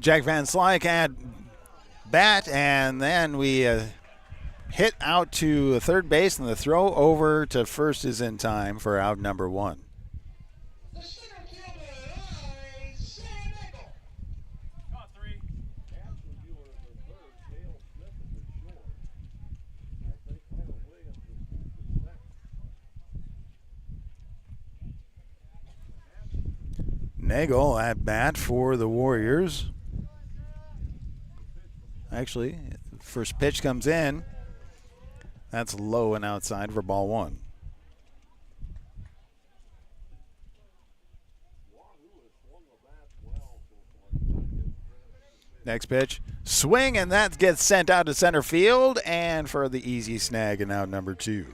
Jack Van Slyke at bat, and then we hit out to third base, and the throw over to first is in time for out number one. Nagel at bat for the Warriors. Actually, first pitch comes in. That's low and outside for ball one. Next pitch, swing, and that gets sent out to center field, and for the easy snag, and out number two.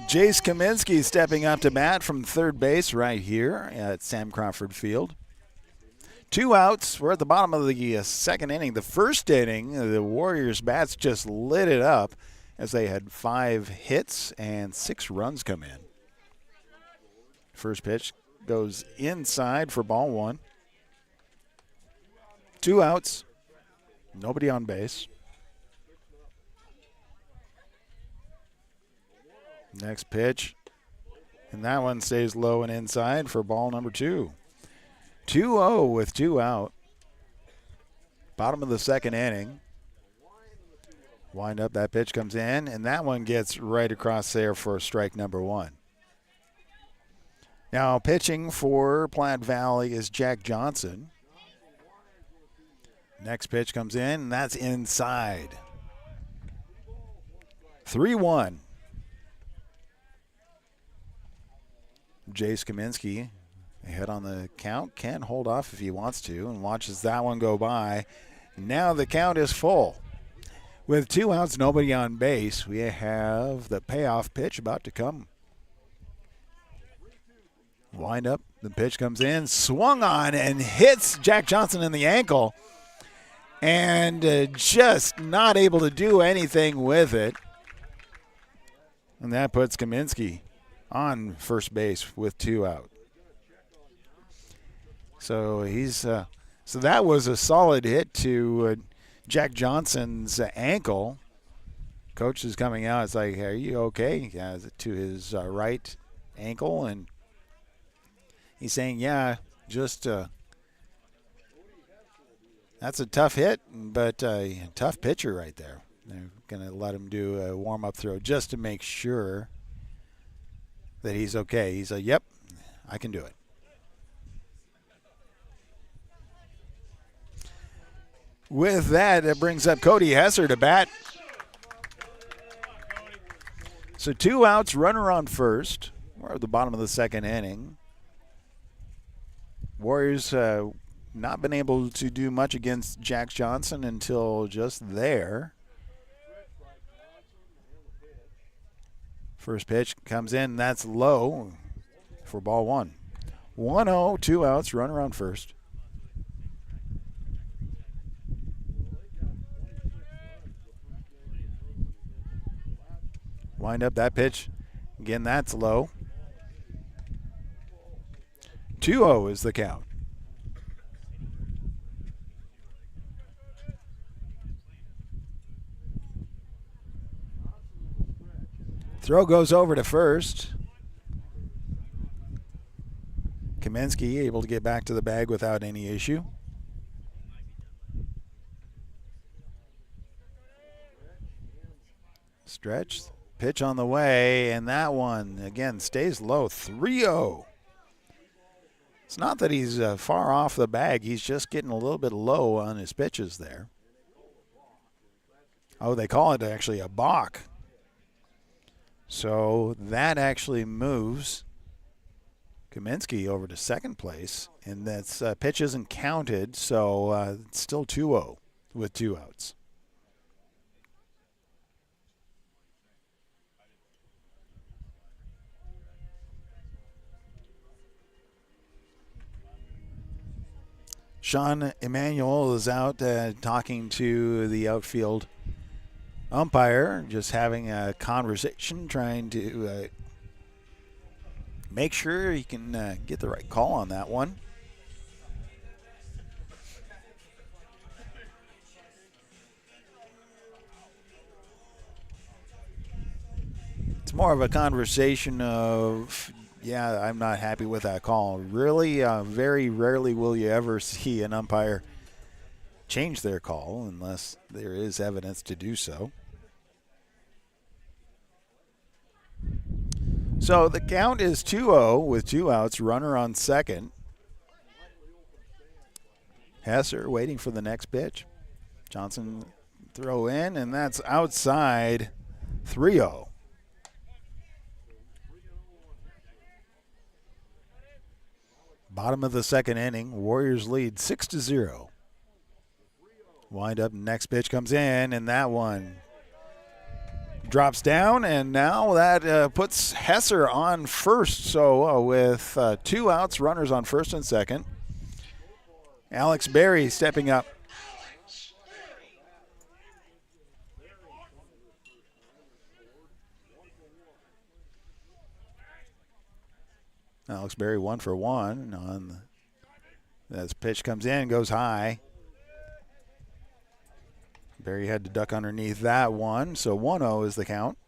Jace Kaminsky stepping up to bat from third base right here at Sam Crawford Field. 2 outs. We're at the bottom of the second inning. The first inning, the Warriors' bats just lit it up as they had 5 hits and 6 runs come in. First pitch goes inside for ball one. 2 outs. Nobody on base. Next pitch, and that one stays low and inside for ball number 2. 2-0 with 2 out. Bottom of the second inning. Wind up, that pitch comes in, and that one gets right across there for strike number 1. Now pitching for Platte Valley is Jack Johnson. Next pitch comes in, and that's inside. 3-1. Jace Kaminsky ahead on the count. Can hold off if he wants to and watches that one go by. Now the count is full. With 2 outs, nobody on base, we have the payoff pitch about to come. Wind up, the pitch comes in, swung on and hits Jack Johnson in the ankle. And just not able to do anything with it. And that puts Kaminsky on first base with 2 out. So so that was a solid hit to Jack Johnson's ankle. Coach is coming out. It's like, are you okay? Yeah, to his right ankle, and he's saying, yeah, just that's a tough hit, but a tough pitcher right there. They're going to let him do a warm-up throw just to make sure that he's okay. He's like, yep, I can do it. With that, it brings up Cody Hesser to bat. So 2 outs, runner on first. We're at the bottom of the second inning. Warriors not been able to do much against Jack Johnson until just there. First pitch comes in, that's low for ball one. 1-0, 2 outs, runner on first. Wind up, that pitch. Again, that's low. 2-0 is the count. Throw goes over to first. Kaminsky able to get back to the bag without any issue. Stretch, pitch on the way, and that one, again, stays low. 3-0. It's not that he's far off the bag. He's just getting a little bit low on his pitches there. Oh, they call it actually a balk. So that actually moves Kaminsky over to second place, and that's pitch isn't counted, so it's still 2-0 with 2 outs. Sean Emanuel is out talking to the outfield Umpire just having a conversation, trying to make sure he can get the right call on that one. It's more of a conversation of, yeah, I'm not happy with that call. Really, very rarely will you ever see an umpire change their call unless there is evidence to do so. So the count is 2-0 with 2 outs, runner on second. Hesser waiting for the next pitch. Johnson throw in, and that's outside. 3-0. Bottom of the second inning, Warriors lead 6-0. Wind up, next pitch comes in, and that one drops down, and now that puts Hesser on first. So with 2 outs, runners on first and second. Alex Berry stepping up. Alex Berry 1 for 1 on this pitch comes in, goes high. Berry had to duck underneath that one, so 1-0 is the count.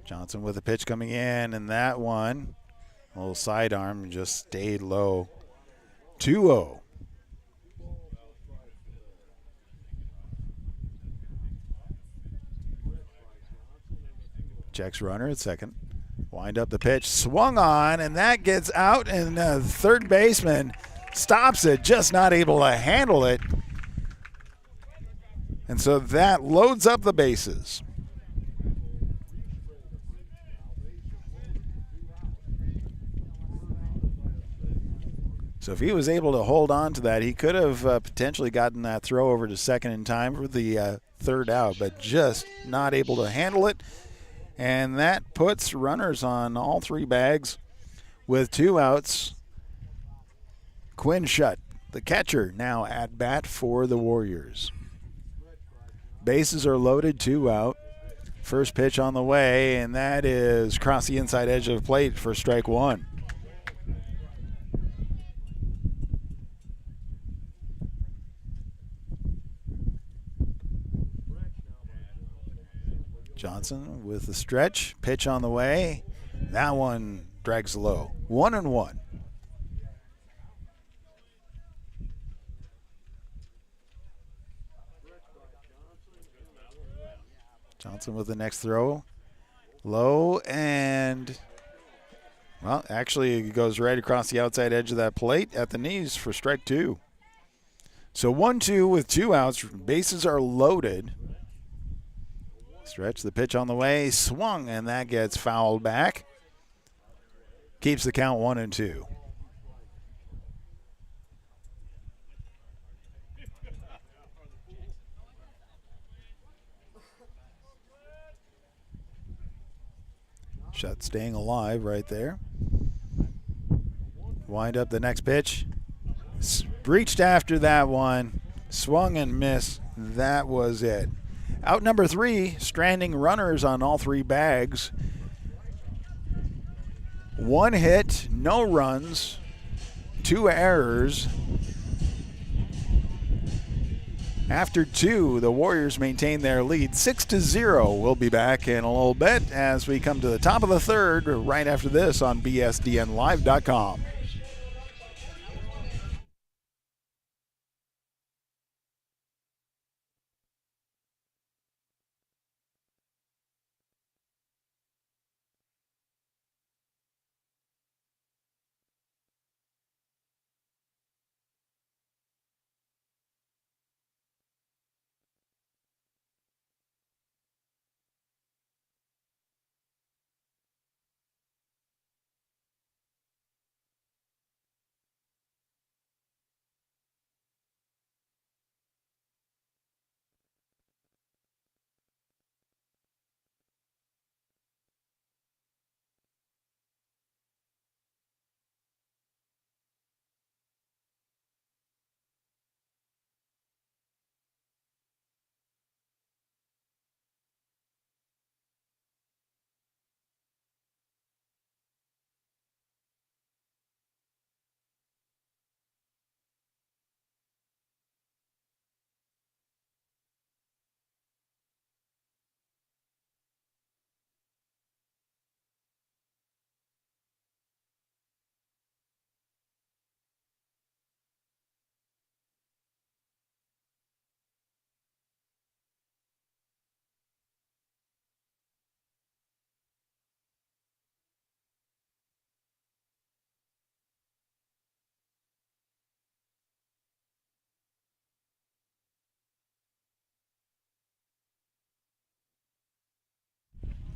Johnson with a pitch coming in, and that one, a little sidearm, just stayed low. 2-0. Checks runner at second. Wind up the pitch, swung on, and that gets out, and the third baseman stops it, just not able to handle it. And so that loads up the bases. So if he was able to hold on to that, he could have potentially gotten that throw over to second in time for the third out, but just not able to handle it. And that puts runners on all 3 bags with 2 outs. Quinn Shutt, the catcher, now at bat for the Warriors. Bases are loaded, 2 out. First pitch on the way, and that is across the inside edge of the plate for strike 1. Johnson with the stretch, pitch on the way. That one drags low. 1-1. Johnson with the next throw. Low and, well, actually it goes right across the outside edge of that plate at the knees for strike 2. So 1-2 with 2 outs. Bases are loaded. Stretch, the pitch on the way, swung, and that gets fouled back. Keeps the count 1-2. Shutt staying alive right there. Wind up the next pitch. Reached after that one. Swung and missed. That was it. Out number 3, stranding runners on all 3 bags. 1 hit, no runs, 2 errors. After 2, the Warriors maintain their lead 6-0. We'll be back in a little bit as we come to the top of the third right after this on bsdnlive.com.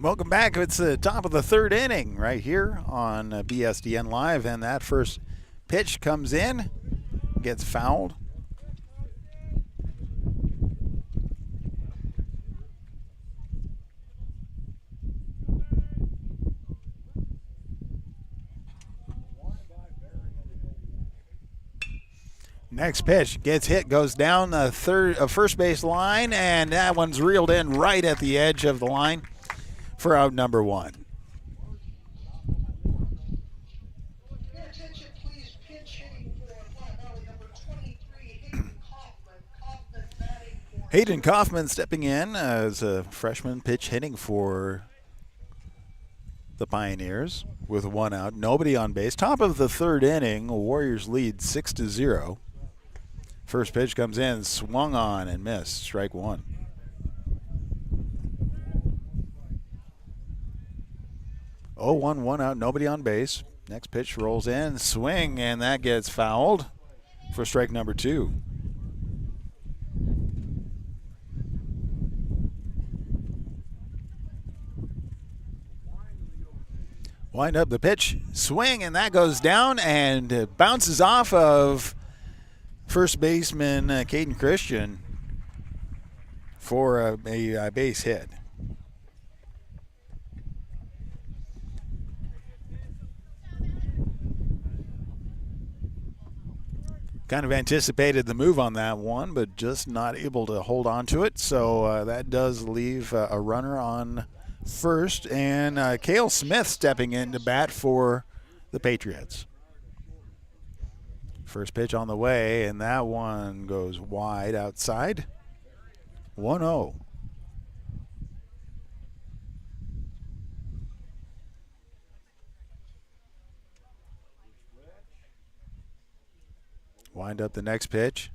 Welcome back. It's the top of the third inning right here on BSDN Live, and that first pitch comes in, gets fouled. Next pitch gets hit, goes down the first base line, and that one's reeled in right at the edge of the line for out number one. Hayden Kaufman stepping in as a freshman, pitch hitting for the Pioneers with one out, nobody on base. Top of the third inning, Warriors lead 6-0. First pitch comes in, swung on and missed, strike one. Oh, one out, nobody on base. Next pitch rolls in, swing, and that gets fouled for strike number two. Wind up the pitch, swing, and that goes down and bounces off of first baseman Caden Christian for a base hit. Kind of anticipated the move on that one, but just not able to hold on to it. So that does leave a runner on first, and Cale Smith stepping in to bat for the Patriots. First pitch on the way, and that one goes wide outside. 1-0. Wind up the next pitch.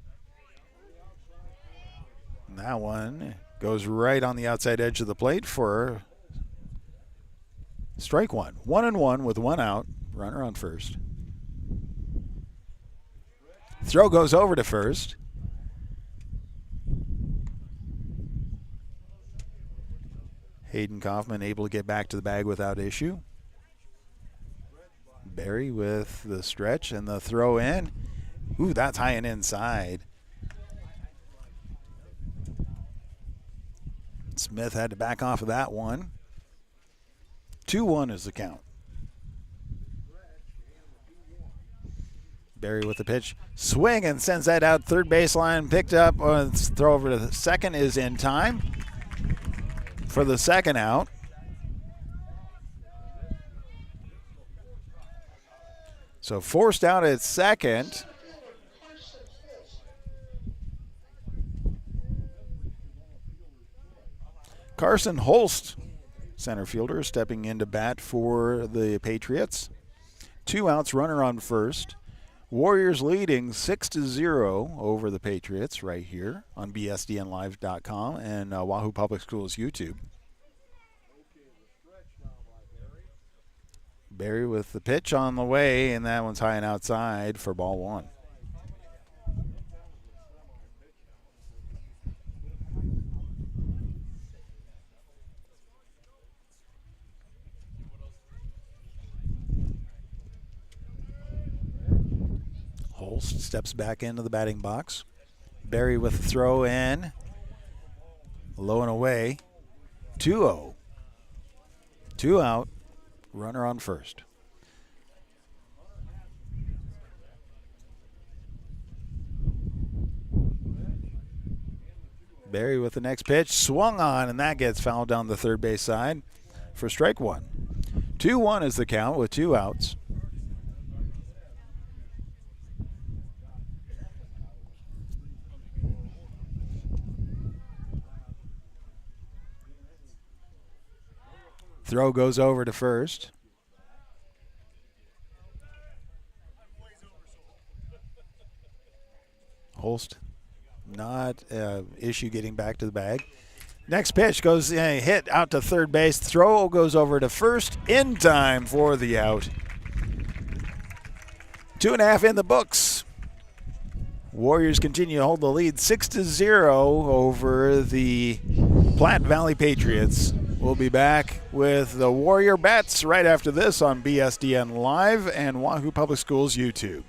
And that one goes right on the outside edge of the plate for strike one. 1-1 with one out. Runner on first. Throw goes over to first. Hayden Kaufman able to get back to the bag without issue. Barry with the stretch and the throw in. Ooh, that's high and inside. Smith had to back off of that one. 2-1 is the count. Barry with the pitch. Swing and sends that out third baseline. Picked up. Throw over to the second is in time for the second out. So forced out at second. Carson Holst, center fielder, stepping in to bat for the Patriots. 2 outs, runner on first. Warriors leading 6-0 over the Patriots right here on BSDNlive.com and Wahoo Public Schools YouTube. Barry with the pitch on the way, and that one's high and outside for ball one. Holst steps back into the batting box. Barry with the throw in. Low and away. 2-0. 2 out. Runner on first. Barry with the next pitch. Swung on, and that gets fouled down the third base side for strike one. 2-1 is the count with 2 outs. Throw goes over to first. Holst, not issue getting back to the bag. Next pitch goes hit out to third base. Throw goes over to first in time for the out. 2.5 in the books. Warriors continue to hold the lead 6-0 over the Platte Valley Patriots. We'll be back with the Warrior Bats right after this on BSDN Live and Wahoo Public Schools YouTube.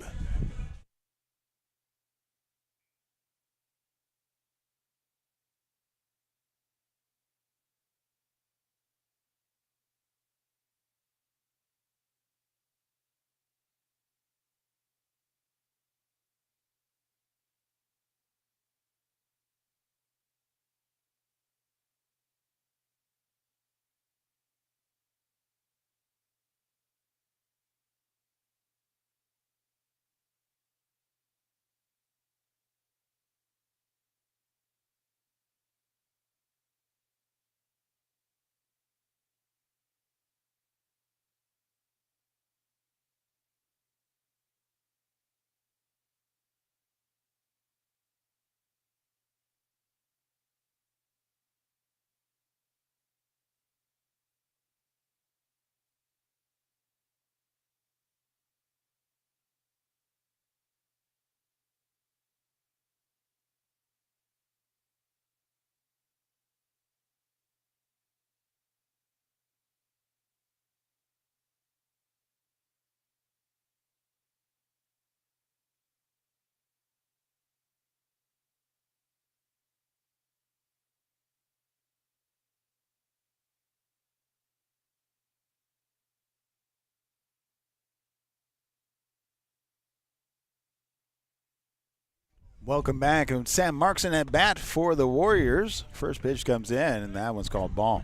Welcome back. And Sam Markson at bat for the Warriors. First pitch comes in, and that one's called ball.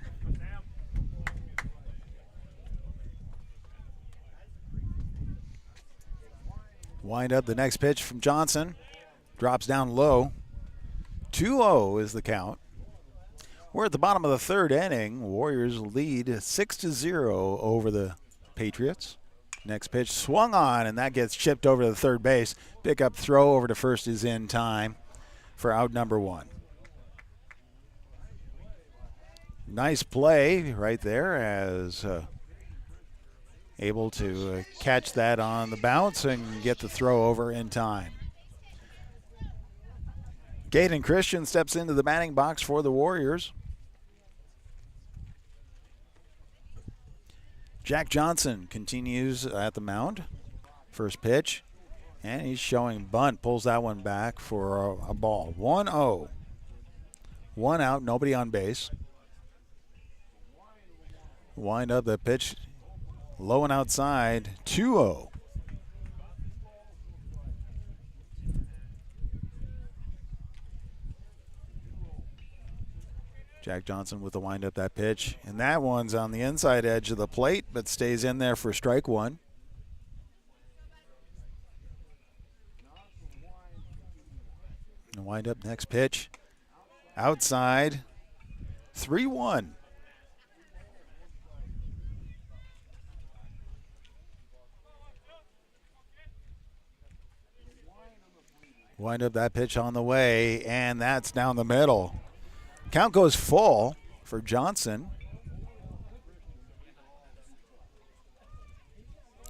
Wind up the next pitch from Johnson. Drops down low. 2-0 is the count. We're at the bottom of the third inning. Warriors lead 6-0 over the Patriots. Next pitch swung on, and that gets chipped over to the third base. Pick up throw over to first is in time for out number one. Nice play right there as able to catch that on the bounce and get the throw over in time. Caden Christian steps into the batting box for the Warriors. Jack Johnson continues at the mound. First pitch, and he's showing bunt. Pulls that one back for a ball. 1-0. One out, nobody on base. Wind up the pitch, low and outside, 2-0. Jack Johnson with the wind up that pitch. And that one's on the inside edge of the plate, but stays in there for strike one. And wind up next pitch. Outside, 3-1. Wind up that pitch on the way, and that's down the middle. Count goes full for Johnson.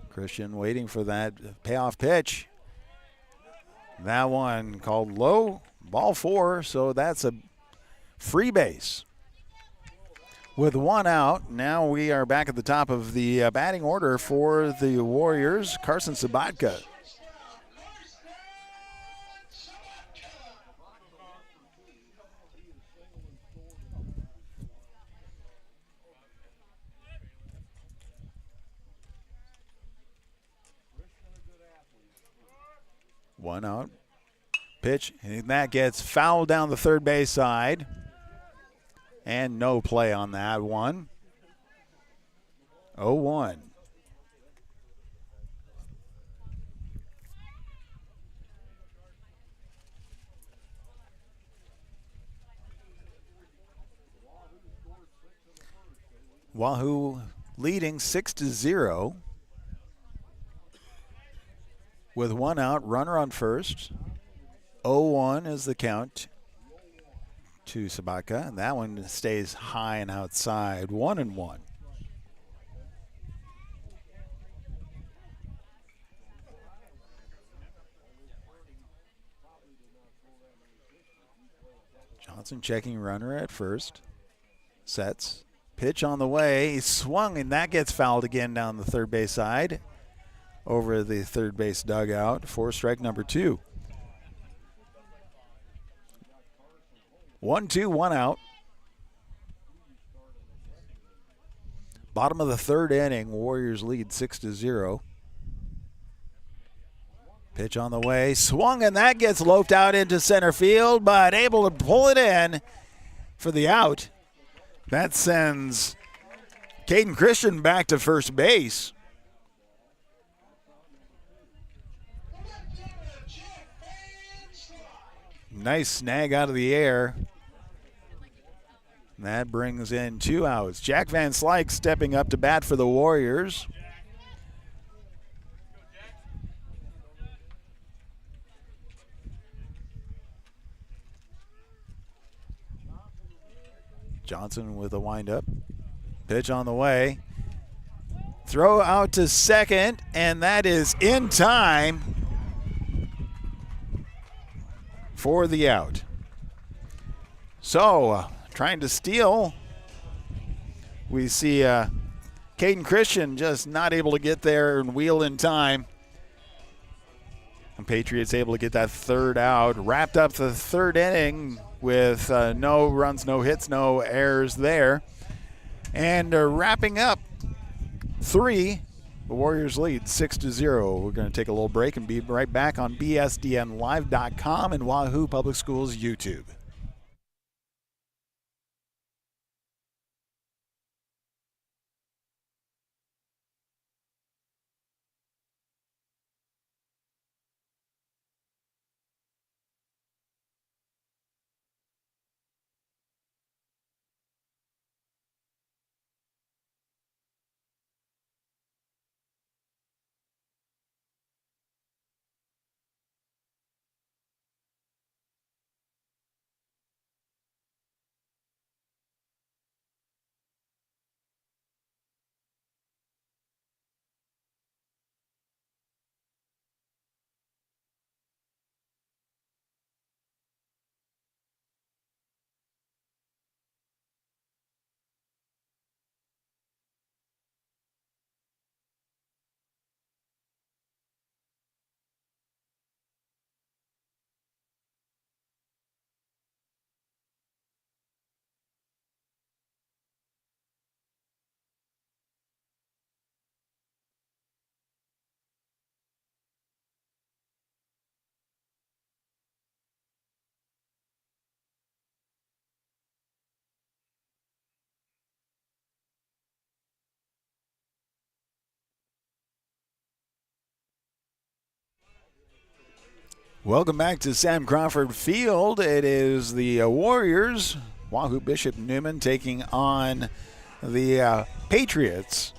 Christian waiting for that payoff pitch. That one called low, ball four, so that's a free base. With one out, now we are back at the top of the batting order for the Warriors. Carson Sabatka. One out. Pitch, and that gets fouled down the third base side. And no play on that one. 0-1. Wahoo leading 6-0. With one out, runner on first. 0-1 is the count to Sabatka, and that one stays high and outside. 1-1. Johnson checking runner at first. Sets. Pitch on the way. He swung, and that gets fouled again down the third base side over the third base dugout for strike number 2. 1-2, 1 out. Bottom of the third inning, Warriors lead 6-0. Pitch on the way, swung, and that gets loped out into center field, but able to pull it in for the out. That sends Caden Christian back to first base. Nice snag out of the air. That brings in 2 outs. Jack Van Slyke stepping up to bat for the Warriors. Johnson with a windup. Pitch on the way. Throw out to second, and that is in time for the out. So, trying to steal. We see Caden Christian just not able to get there and wheel in time. And Patriots able to get that third out. Wrapped up the third inning with no runs, no hits, no errors there. And wrapping up 3, the Warriors lead 6-0. We're going to take a little break and be right back on bsdnlive.com and Wahoo Public Schools YouTube. Welcome back to Sam Crawford Field. It is the Warriors, Wahoo Bishop Newman, taking on the Patriots,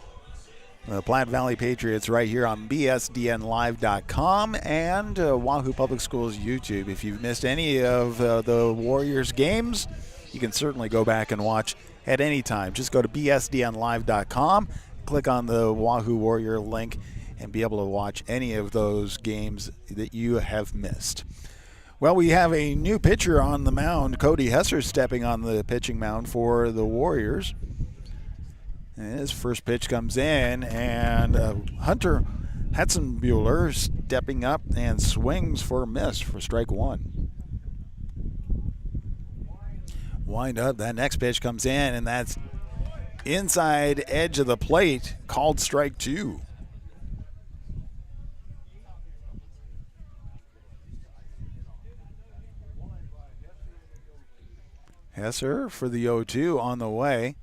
the Platte Valley Patriots, right here on bsdnlive.com and Wahoo Public Schools YouTube. If you've missed any of the Warriors games, you can certainly go back and watch at any time. Just go to bsdnlive.com, click on the Wahoo Warrior link, and be able to watch any of those games that you have missed. Well, we have a new pitcher on the mound. Cody Hesser stepping on the pitching mound for the Warriors. And his first pitch comes in, and Hunter Hetzenbuehler stepping up and swings for a miss for strike 1. Wind up, that next pitch comes in, and that's inside edge of the plate, called strike 2. Hesser for the 0-2 on the way.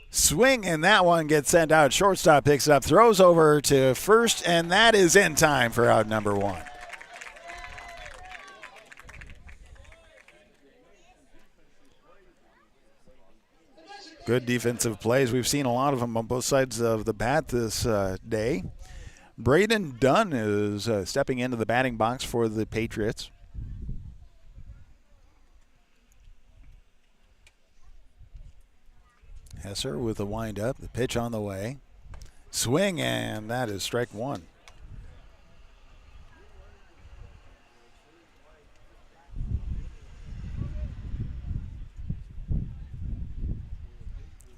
Swing, and that one gets sent out. Shortstop picks it up, throws over to first, and that is in time for out number 1. Good defensive plays. We've seen a lot of them on both sides of the bat this day. Braden Dunn is stepping into the batting box for the Patriots. Hesser with the windup, the pitch on the way. Swing, and that is strike 1.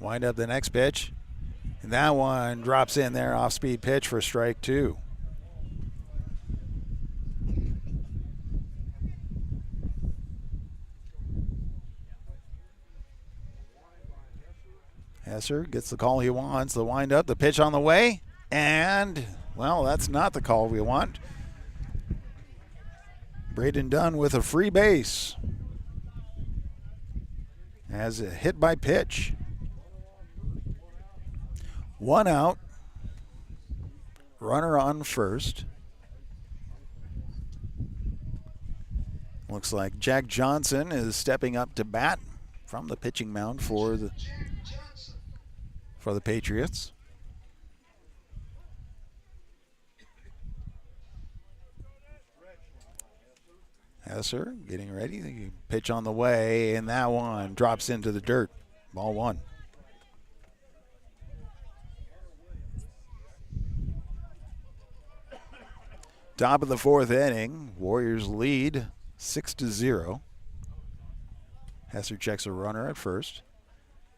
Wind up the next pitch. And that one drops in there, off-speed pitch for strike 2. Hesser gets the call he wants. The wind up, the pitch on the way. And, well, that's not the call we want. Braden Dunn with a free base. As a hit by pitch. 1 out. Runner on first. Looks like Jack Johnson is stepping up to bat from the pitching mound for the Patriots. Hesser getting ready. The pitch on the way, and that one drops into the dirt. Ball 1. Top of the 4th inning. Warriors lead 6-0. Hesser checks a runner at first.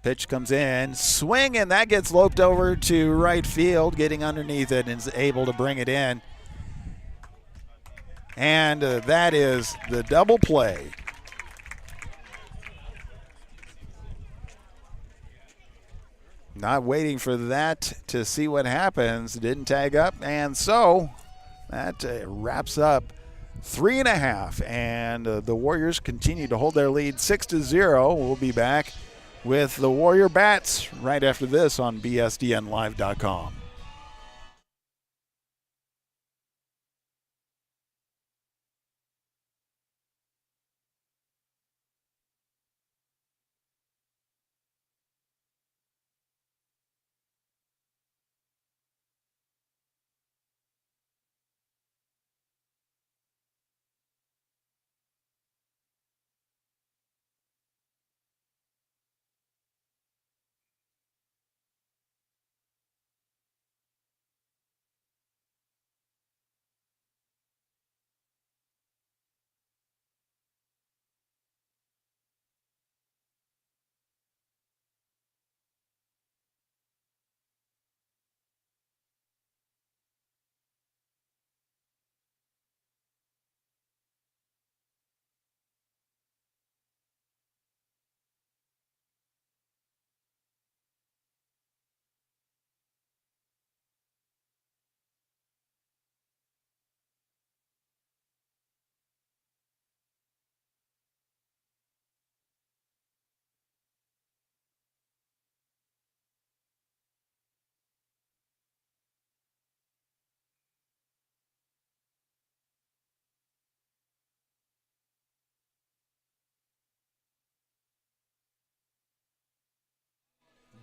Pitch comes in, swing, and that gets loped over to right field, getting underneath it and is able to bring it in. And that is the double play. Not waiting for that to see what happens. Didn't tag up, and so that wraps up 3.5. And the Warriors continue to hold their lead 6-0. We'll be back with the Warrior Bats right after this on bsdnlive.com.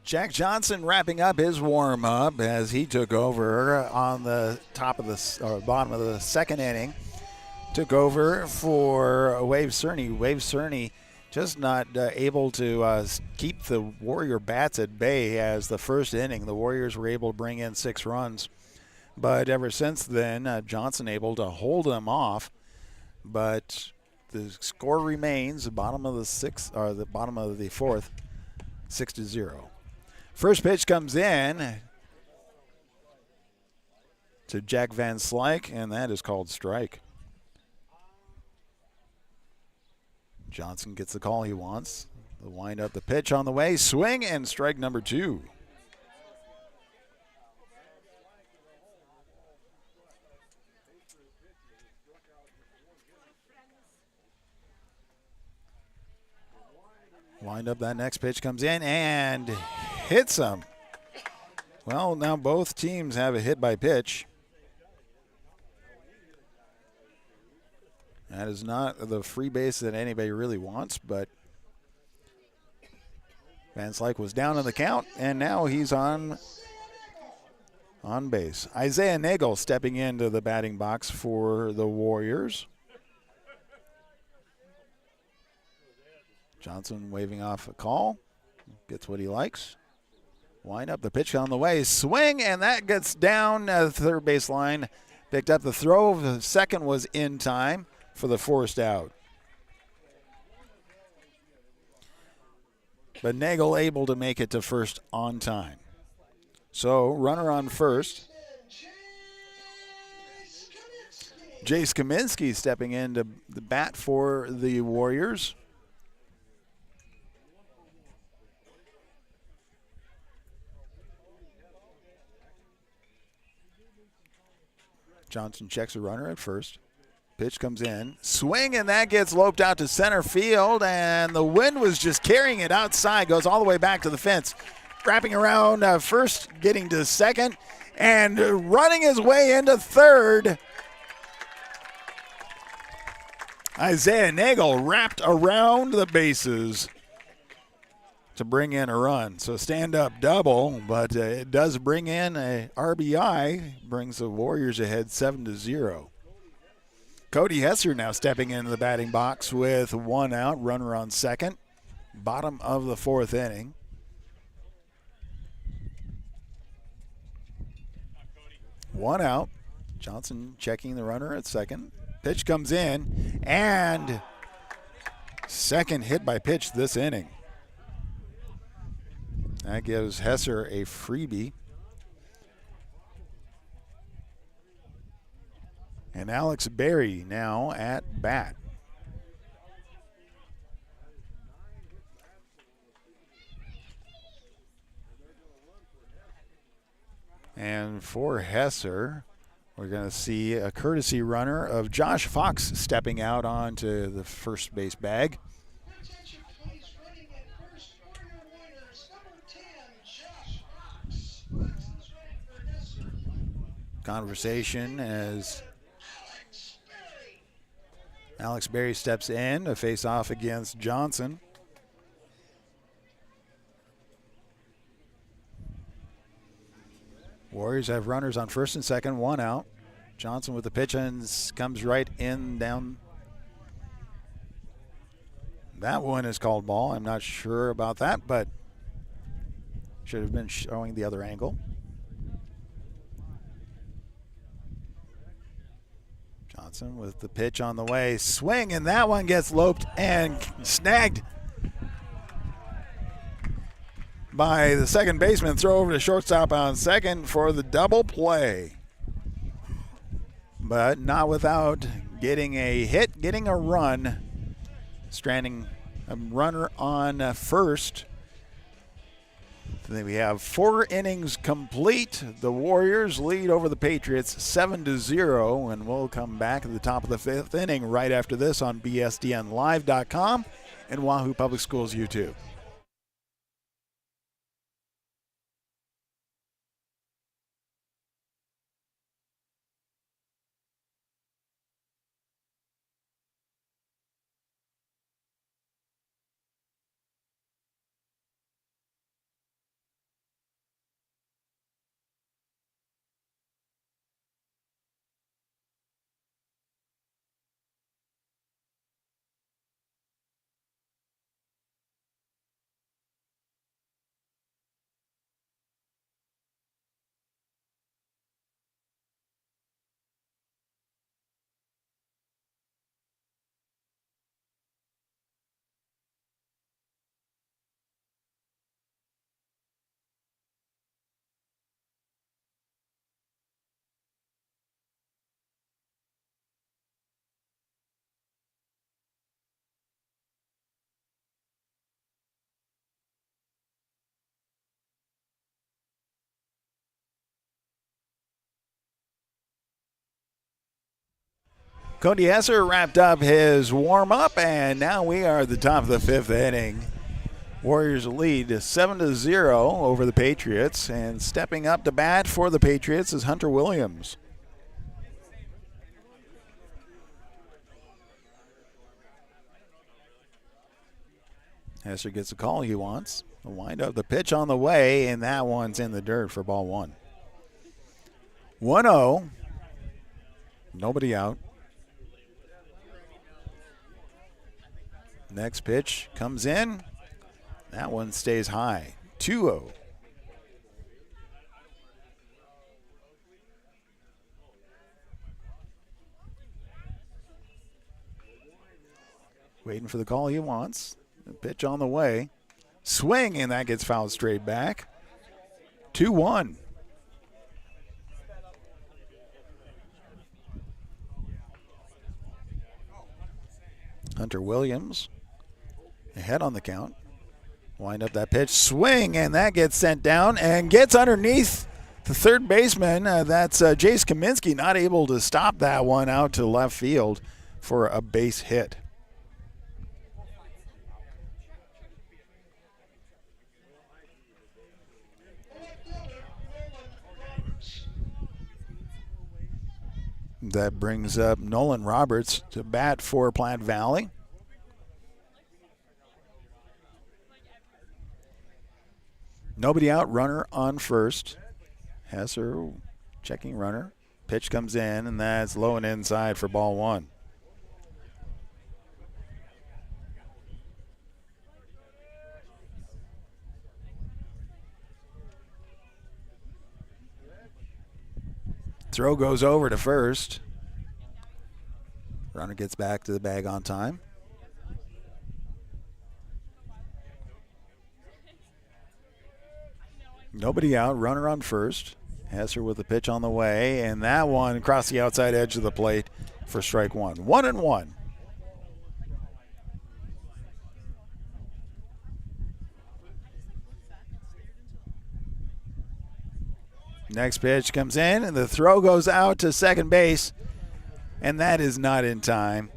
Jack Johnson wrapping up his warm-up as he took over on the bottom of the 2nd inning. Took over for Wave Cerny. Wave Cerny just not able to keep the Warrior Bats at bay as the 1st inning. The Warriors were able to bring in 6 runs. But ever since then, Johnson able to hold them off. But the score remains the bottom of the 4th, 6-0. First pitch comes in to Jack Van Slyke, and that is called strike. Johnson gets the call he wants. The wind up, the pitch on the way, swing, and strike number 2. Wind up, that next pitch comes in and hits him. Well, now both teams have a hit by pitch. That is not the free base that anybody really wants, but Van Slyke was down in the count, and now he's on base. Isaiah Nagel stepping into the batting box for the Warriors. Johnson waving off a call. Gets what he likes. Wind up, the pitch on the way. Swing, and that gets down the third base line. Picked up the throw. The second was in time for the forced out. but Nagel able to make it to first on time. So runner on first. Jace Kaminsky stepping into the bat for the Warriors. Johnson checks a runner at first. Pitch comes in. Swing, and that gets loped out to center field, and the wind was just carrying it outside. Goes all the way back to the fence. Wrapping around first, getting to second, and running his way into third. Isaiah Nagel wrapped around the bases to bring in a run. So stand-up double, but it does bring in a RBI, brings the Warriors ahead 7-0. Cody Hesser now stepping into the batting box with one out, runner on second, bottom of the fourth inning. One out. Johnson checking the runner at second. Pitch comes in, and second hit by pitch this inning. That gives Hesser a freebie. And Alex Berry now at bat. And for Hesser, we're going to see a courtesy runner of Josh Fox stepping out onto the first base bag. Conversation as Alex Berry steps in to face off against Johnson. Warriors have runners on first and second, one out. Johnson with the pitch and comes right in down. That one is called ball. I'm not sure about that, but should have been showing the other angle. Johnson with the pitch on the way. Swing, and that one gets loped and snagged by the second baseman. Throw over to shortstop on second for the double play. But not without getting a hit, getting a run. Stranding a runner on first. Then we have 4 innings complete. The Warriors lead over the Patriots 7-0, and we'll come back at the top of the 5th inning right after this on bsdnlive.com and Wahoo Public Schools YouTube. Cody Hesser wrapped up his warm-up, and now we are at the top of the 5th inning. Warriors lead 7-0 over the Patriots, and stepping up to bat for the Patriots is Hunter Williams. Hesser gets the call he wants. The wind-up, the pitch on the way, and that one's in the dirt for ball one. 1-0. Nobody out. Next pitch comes in. That one stays high. 2-0. Waiting for the call he wants. The pitch on the way. Swing, and that gets fouled straight back. 2-1. Hunter Williams ahead on the count. Wind up that pitch, swing, and that gets sent down and gets underneath the third baseman. That's Jace Kaminsky, not able to stop that one out to left field for a base hit. That brings up Nolan Roberts to bat for Platte Valley. Nobody out, runner on first. Hesser checking runner. Pitch comes in, and that's low and inside for ball one. Throw goes over to first. Runner gets back to the bag on time. Nobody out, runner on first. Hesser with the pitch on the way, and that one across the outside edge of the plate for strike one. 1-1. Next pitch comes in, and the throw goes out to second base, and that is not in time.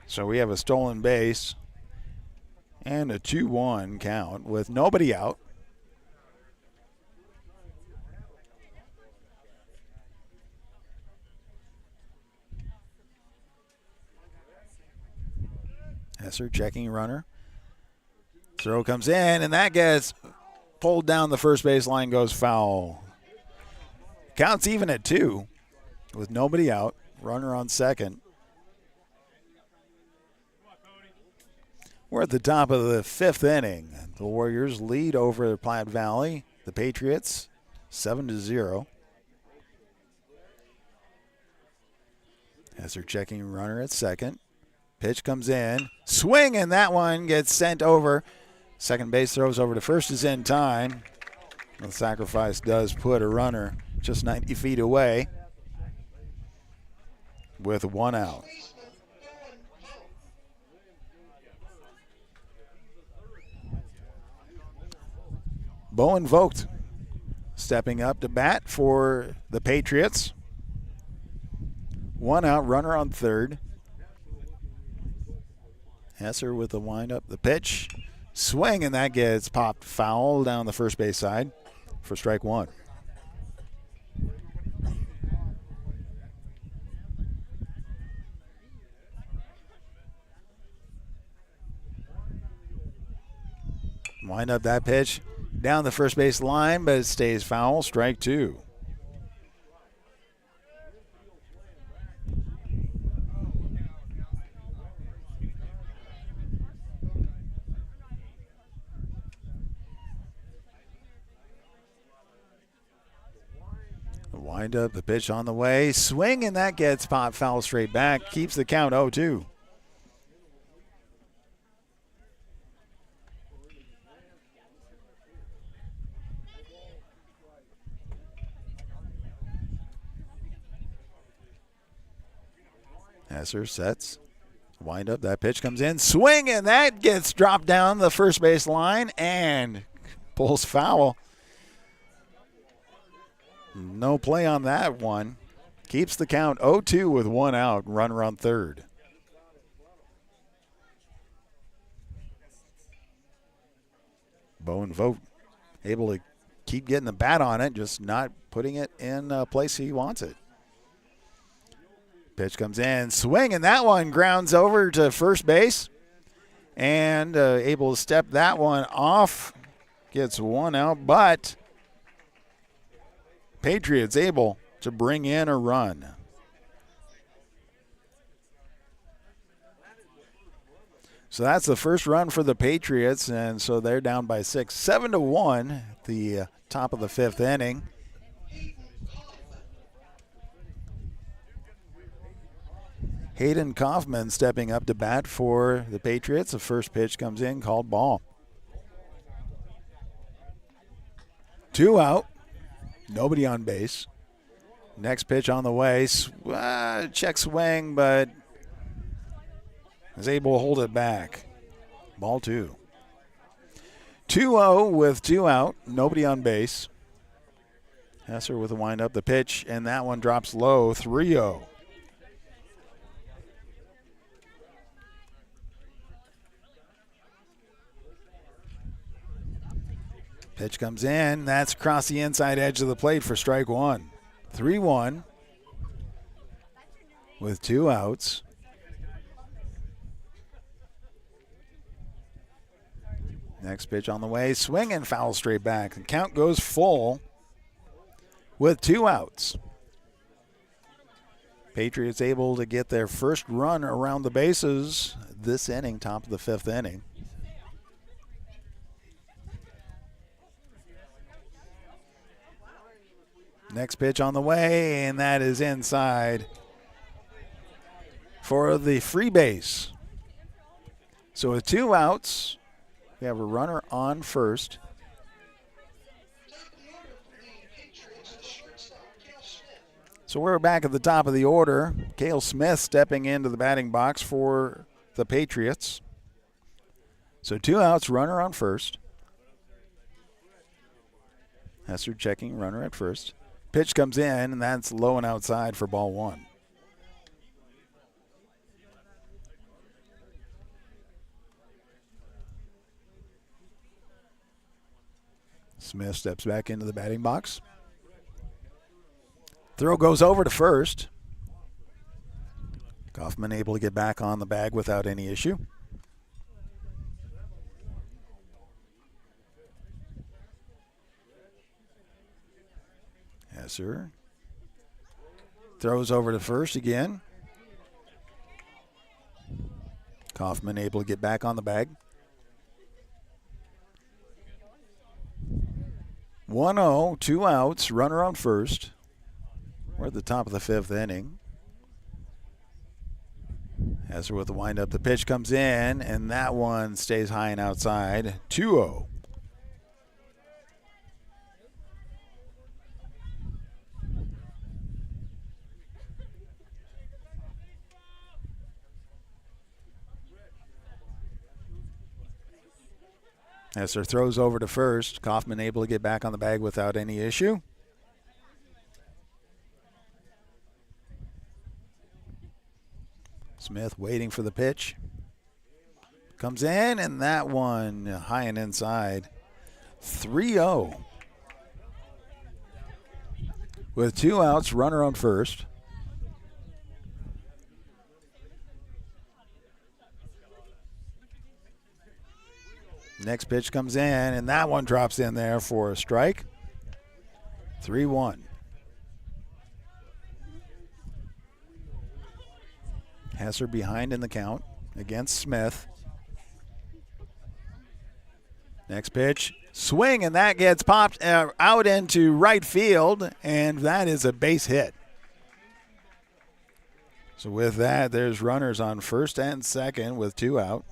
So we have a stolen base and a 2-1 count with nobody out. Hesser checking runner. Throw comes in, and that gets pulled down the first base line, goes foul. Counts even at 2 with nobody out. Runner on second. We're at the top of the 5th inning. The Warriors lead over Platte Valley. The Patriots 7-0. As they're checking runner at second. Pitch comes in. Swing, and that one gets sent over. Second base throws over to first is in time. The sacrifice does put a runner just 90 feet away with 1 out. Bowen Vogt stepping up to bat for the Patriots. 1 out, runner on third. Hesser with the windup, the pitch. Swing, and that gets popped foul down the first base side for strike one. Wind up that pitch down the first base line, but it stays foul. Strike two. Wind up the pitch on the way. Swing, and that gets popped foul straight back. Keeps the count 0-2. Hesser sets. Wind up. That pitch comes in. Swing, and that gets dropped down the first base line and pulls foul. No play on that one. Keeps the count 0-2 with 1 out. Runner on third. Bowen Vogt able to keep getting the bat on it, just not putting it in a place he wants it. Pitch comes in, swing, and that one grounds over to first base. And able to step that one off. Gets 1 out, but Patriots able to bring in a run. So that's the first run for the Patriots, and so they're down by 6. 7-1 at the top of the 5th inning. Hayden Kaufman stepping up to bat for the Patriots. The first pitch comes in, called ball. 2 out. Nobody on base. Next pitch on the way. Check swing, but is able to hold it back. Ball 2. 2-0 with 2 out. Nobody on base. Hesser with a windup. The pitch, and that one drops low. 3-0. Pitch comes in. That's across the inside edge of the plate for strike 1. 3-1 with 2 outs. Next pitch on the way. Swing and foul straight back. The count goes full with 2 outs. Patriots able to get their first run around the bases this inning, top of the 5th inning. Next pitch on the way, and that is inside for the free base. So with 2 outs, we have a runner on first. So we're back at the top of the order. Cale Smith stepping into the batting box for the Patriots. So 2 outs, runner on first. Hesser checking, runner at first. Pitch comes in, and that's low and outside for ball 1. Smith steps back into the batting box. Throw goes over to first. Kaufman able to get back on the bag without any issue. Hesser throws over to first again. Kaufman able to get back on the bag. 1-0, 2 outs, runner on first. We're at the top of the 5th inning. Hesser with the windup. The pitch comes in, and that one stays high and outside. 2-0. Hesser throws over to first. Kaufman able to get back on the bag without any issue. Smith waiting for the pitch. Comes in, and that one high and inside. 3-0. With 2 outs, runner on first. Next pitch comes in, and that one drops in there for a strike. 3-1. Hesser behind in the count against Smith. Next pitch, swing, and that gets popped out into right field, and that is a base hit. So with that, there's runners on first and second with 2 out.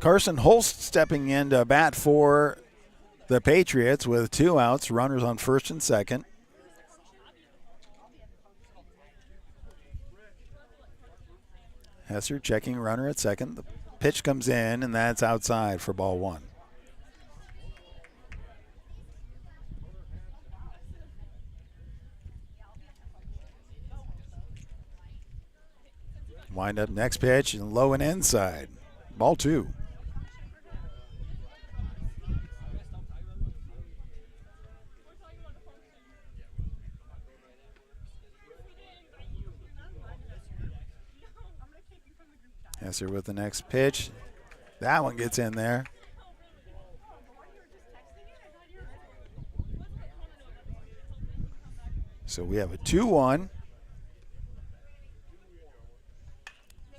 Carson Holst stepping in to bat for the Patriots with 2 outs, runners on first and second. Hesser checking, runner at second. The pitch comes in, and that's outside for ball 1. Wind up next pitch, and low and inside. Ball 2. Hesser with the next pitch. That one gets in there. So we have a 2-1.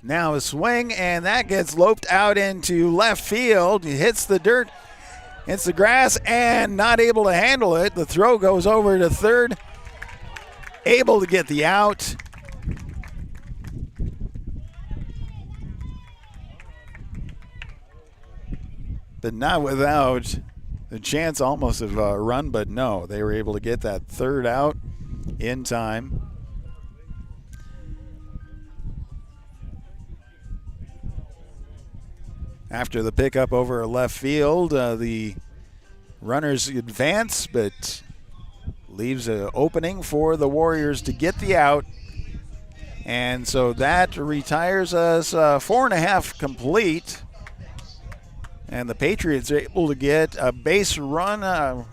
Now a swing, and that gets loped out into left field. He hits the dirt, hits the grass, and not able to handle it. The throw goes over to third, able to get the out. But not without the chance almost of a run, but no, they were able to get that third out in time. After the pickup over left field, the runners advance, but leaves an opening for the Warriors to get the out. And so that retires us 4.5 complete. And the Patriots are able to get a base run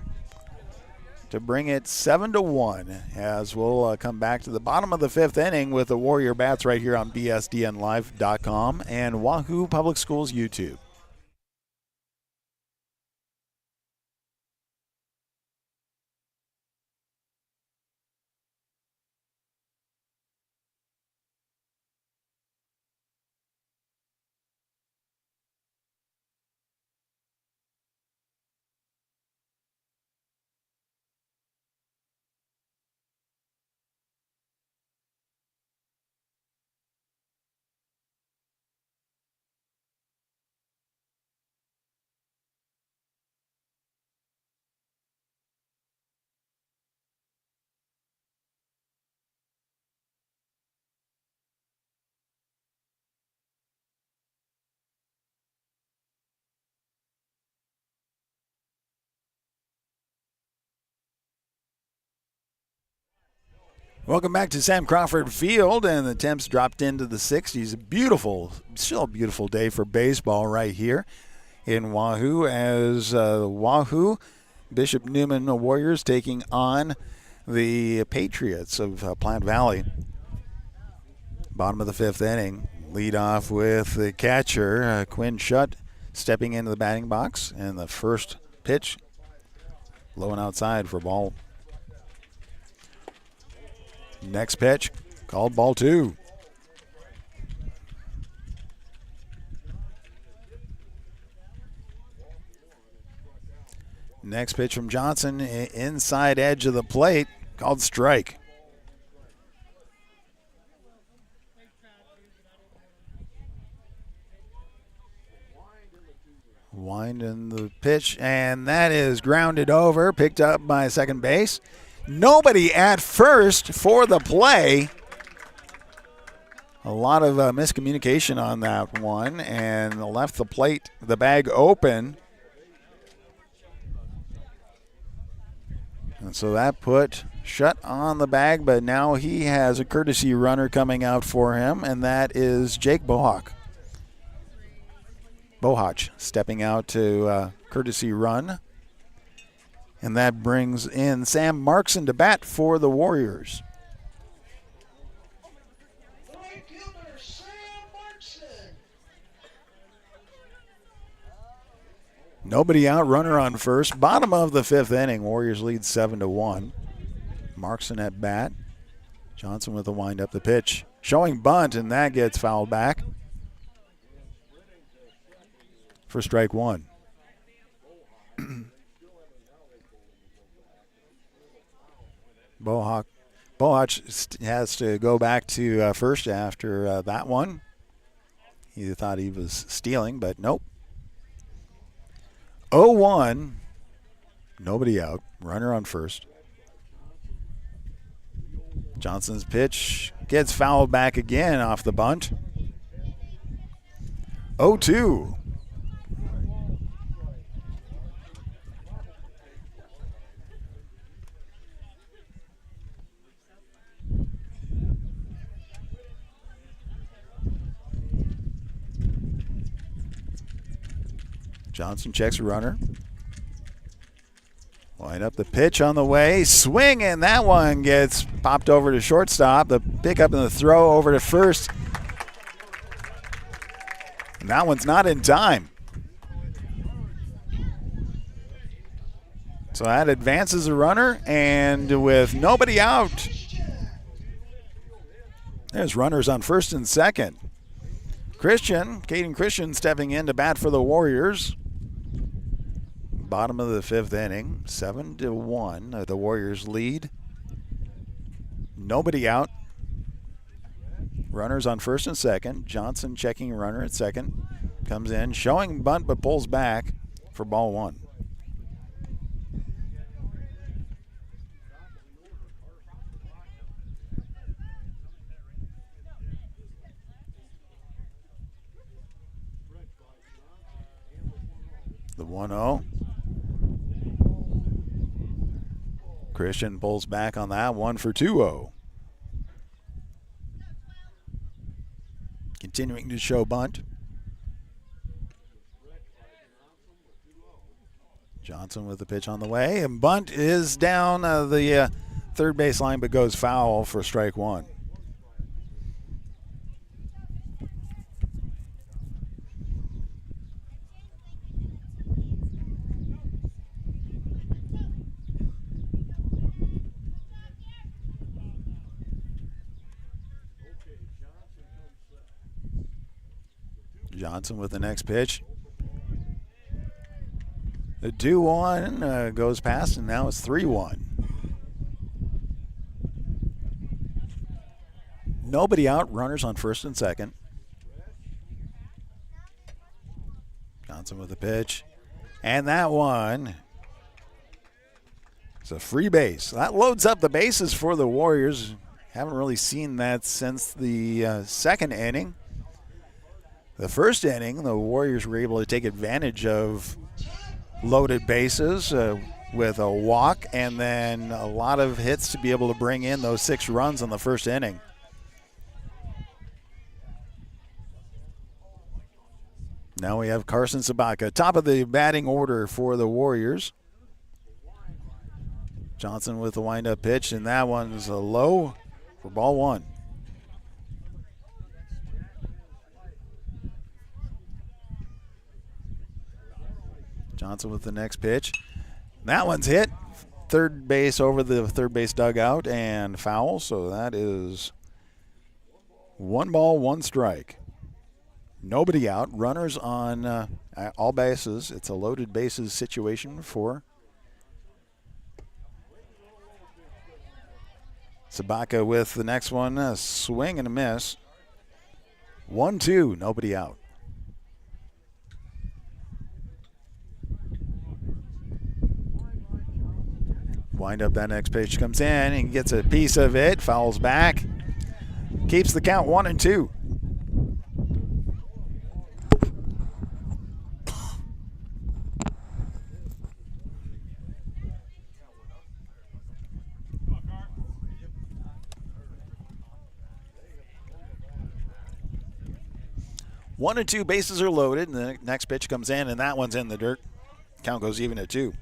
to bring it 7-1, as we'll come back to the bottom of the 5th inning with the Warrior Bats right here on BSDNlive.com and Wahoo Public Schools YouTube. Welcome back to Sam Crawford Field, and the temps dropped into the 60s. Beautiful, still a beautiful day for baseball right here in Wahoo, as Wahoo Bishop Neumann Warriors taking on the Patriots of Platte Valley. Bottom of the 5th inning, lead off with the catcher, Quinn Schutt, stepping into the batting box, and the first pitch low and outside for ball. Next pitch, called ball 2. Next pitch from Johnson, inside edge of the plate, called strike. Wind in the pitch, and that is grounded over, picked up by second base. Nobody at first for the play. A lot of miscommunication on that one, and left the bag open. And so that put Schutt on the bag, but now he has a courtesy runner coming out for him, and that is Jake Bohach. Bohach stepping out to courtesy run. And that brings in Sam Markson to bat for the Warriors. Nobody out, runner on first. Bottom of the 5th inning, Warriors lead 7-1. Markson at bat. Johnson with a wind up the pitch. Showing bunt, and that gets fouled back for strike 1. Bohach has to go back to first after that one. He thought he was stealing, but nope. 0-1, nobody out, runner on first. Johnson's pitch gets fouled back again off the bunt. 0-2. Johnson checks a runner. Line up the pitch on the way. Swing, and that one gets popped over to shortstop. The pickup and the throw over to first. And that one's not in time. So that advances the runner, and with nobody out, there's runners on first and second. Caden Christian stepping in to bat for the Warriors. Bottom of the 5th inning, 7-1. The Warriors lead. Nobody out. Runners on first and second. Johnson checking runner at second. Comes in, showing bunt, but pulls back for ball 1. The 1-0. Christian pulls back on that one for 2-0. Continuing to show bunt. Johnson with the pitch on the way, and bunt is down the third base line, but goes foul for strike 1. Johnson with the next pitch. The 2-1 goes past, and now it's 3-1. Nobody out, runners on first and second. Johnson with the pitch. And that one is a free base. That loads up the bases for the Warriors. Haven't really seen that since the second inning. The first inning, the Warriors were able to take advantage of loaded bases with a walk and then a lot of hits to be able to bring in those 6 runs in the first inning. Now we have Carson Sabaka, top of the batting order for the Warriors. Johnson with the windup pitch, and that one's a low for ball 1. Johnson with the next pitch. That one's hit. Third base over the third base dugout and foul. So that is 1 ball, 1 strike. Nobody out. Runners on all bases. It's a loaded bases situation for Sabaka with the next one. A swing and a miss. 1-2. Nobody out. Wind up, that next pitch comes in and gets a piece of it, fouls back, keeps the count 1-2. One and 2 bases are loaded, and the next pitch comes in, and that one's in the dirt. Count goes even at 2.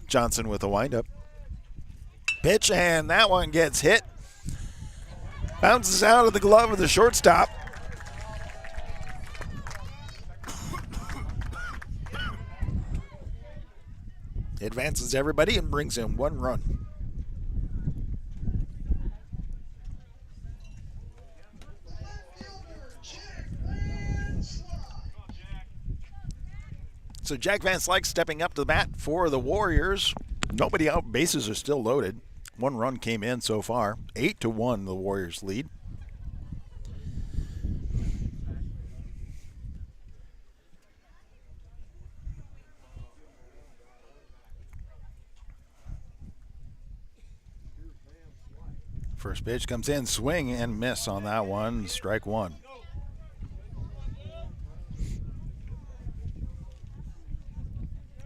Johnson with a windup. Pitch, and that one gets hit. Bounces out of the glove of the shortstop. Advances everybody and brings in 1 run. So Jack Van Slyke stepping up to the bat for the Warriors. Nobody out, bases are still loaded. 1 run came in so far. 8-1 the Warriors lead. First pitch comes in, swing and miss on that one, strike 1.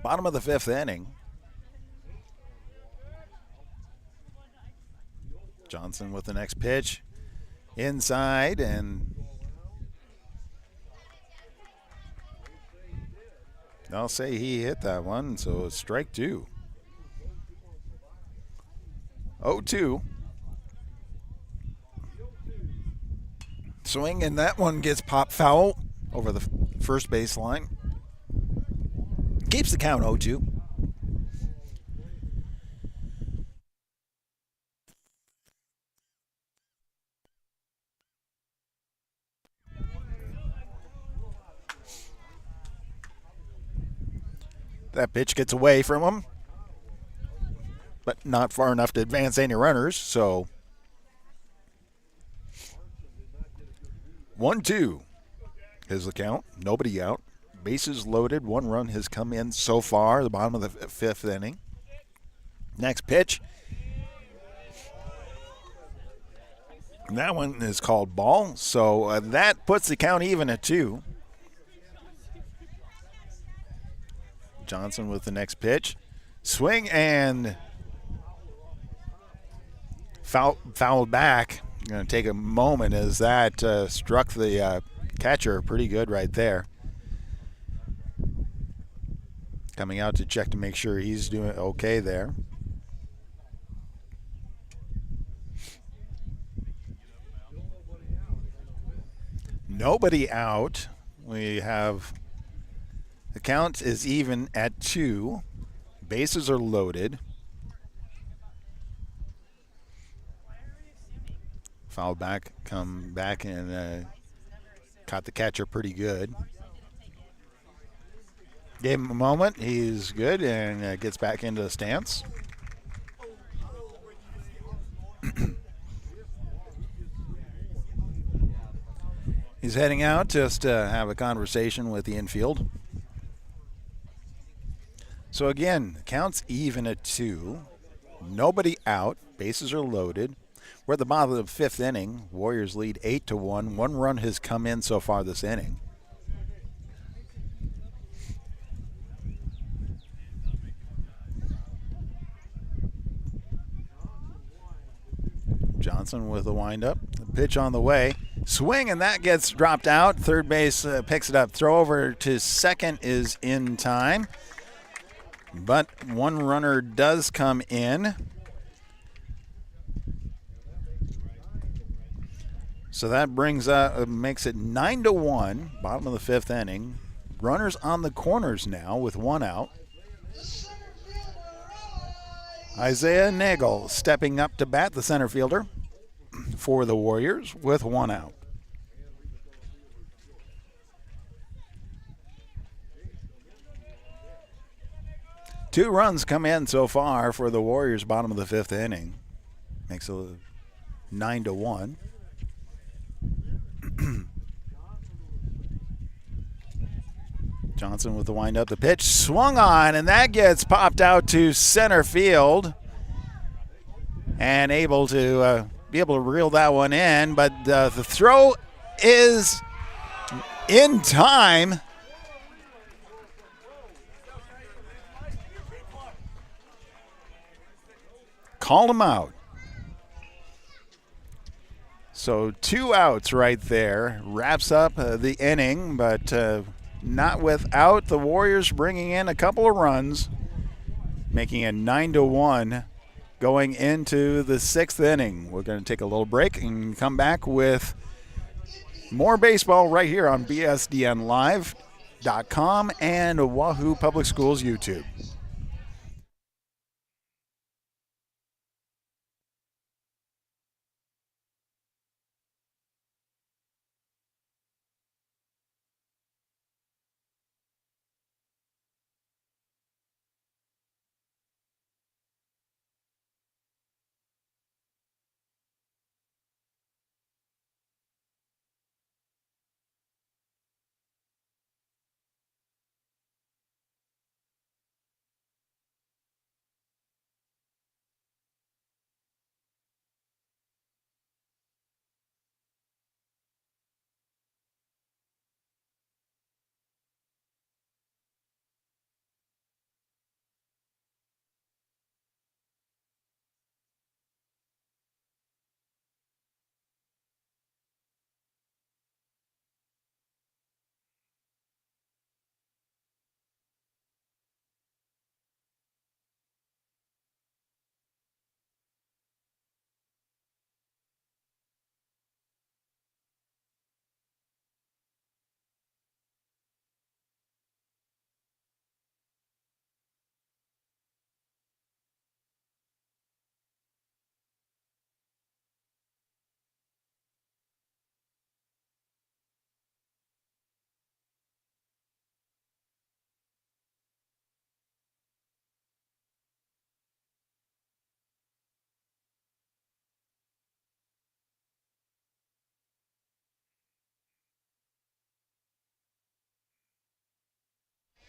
Bottom of the 5th inning. Johnson with the next pitch. Inside, and I'll say he hit that one, so it's strike 2. 0-2. Swing, and that one gets popped foul over the first baseline. Keeps the count 0-2. That pitch gets away from him, but not far enough to advance any runners. So 1-2 is the count. Nobody out. Bases loaded. One run has come in so far, the bottom of the fifth inning. Next pitch. That one is called ball. So that puts the count even at 2. Johnson with the next pitch. Swing and fouled back. Going to take a moment as that struck the catcher pretty good right there. Coming out to check to make sure he's doing okay there. Nobody out. We have the count is even at 2. Bases are loaded. Foul back, come back and caught the catcher pretty good. Gave him a moment. He's good and gets back into the stance. He's heading out just to have a conversation with the infield. So again, the count's even at 2. Nobody out. Bases are loaded. We're at the bottom of the fifth inning. Warriors lead 8-1. One run has come in so far this inning. Johnson with the windup. The pitch on the way. Swing, and that gets dropped out. Third base picks it up. Throw over to second is in time. But one runner does come in. So that brings makes it 9-1, bottom of the fifth inning. Runners on the corners now with one out. Isaiah Nagel stepping up to bat, the center fielder for the Warriors with one out. Two runs come in so far for the Warriors, bottom of the fifth inning. Makes it 9-1. Johnson with the windup. The pitch swung on, and that gets popped out to center field. And able to reel that one in, but the throw is in time. Called him out. So 2 outs right there. Wraps up the inning, but not without the Warriors bringing in a couple of runs, making it 9-1 going into the sixth inning. We're going to take a little break and come back with more baseball right here on BSDNLive.com and Wahoo Public Schools YouTube.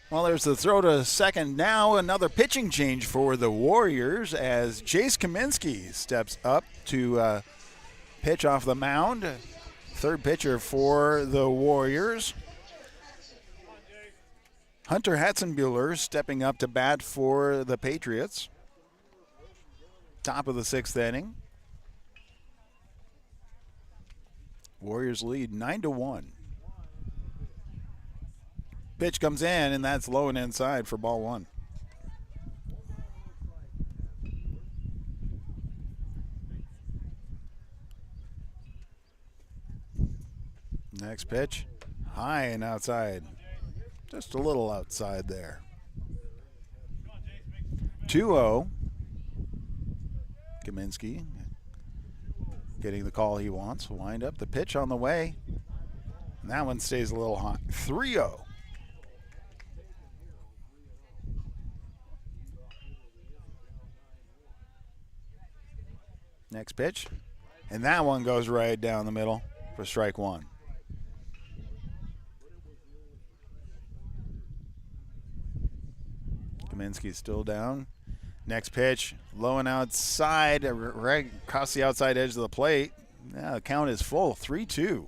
Well, there's the throw to second. Now another pitching change for the Warriors as Jace Kaminsky steps up to pitch off the mound. Third pitcher for the Warriors. Hunter Hatzenbuehler stepping up to bat for the Patriots. Top of the sixth inning. Warriors lead 9-1. Pitch comes in, and that's low and inside for ball one. Next pitch, high and outside. Just a little outside there. 2-0. Kaminsky getting the call he wants. Wind up the pitch on the way. And that one stays a little high. 3-0. Next pitch. And that one goes right down the middle for strike one. Kaminsky's still down. Next pitch, low and outside, right across the outside edge of the plate. Now the count is full, 3-2.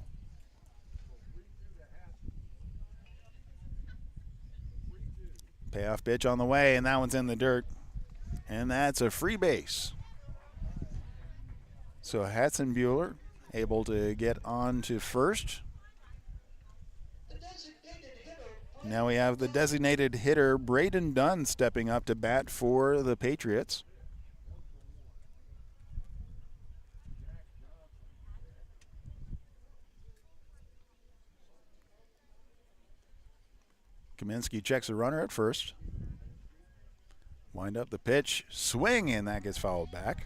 Payoff pitch on the way, and that one's in the dirt. And that's a free base. So Hatzenbuehler able to get on to first. Now we have the designated hitter, Braden Dunn, stepping up to bat for the Patriots. Kaminsky checks a runner at first. Wind up the pitch, swing, and that gets fouled back.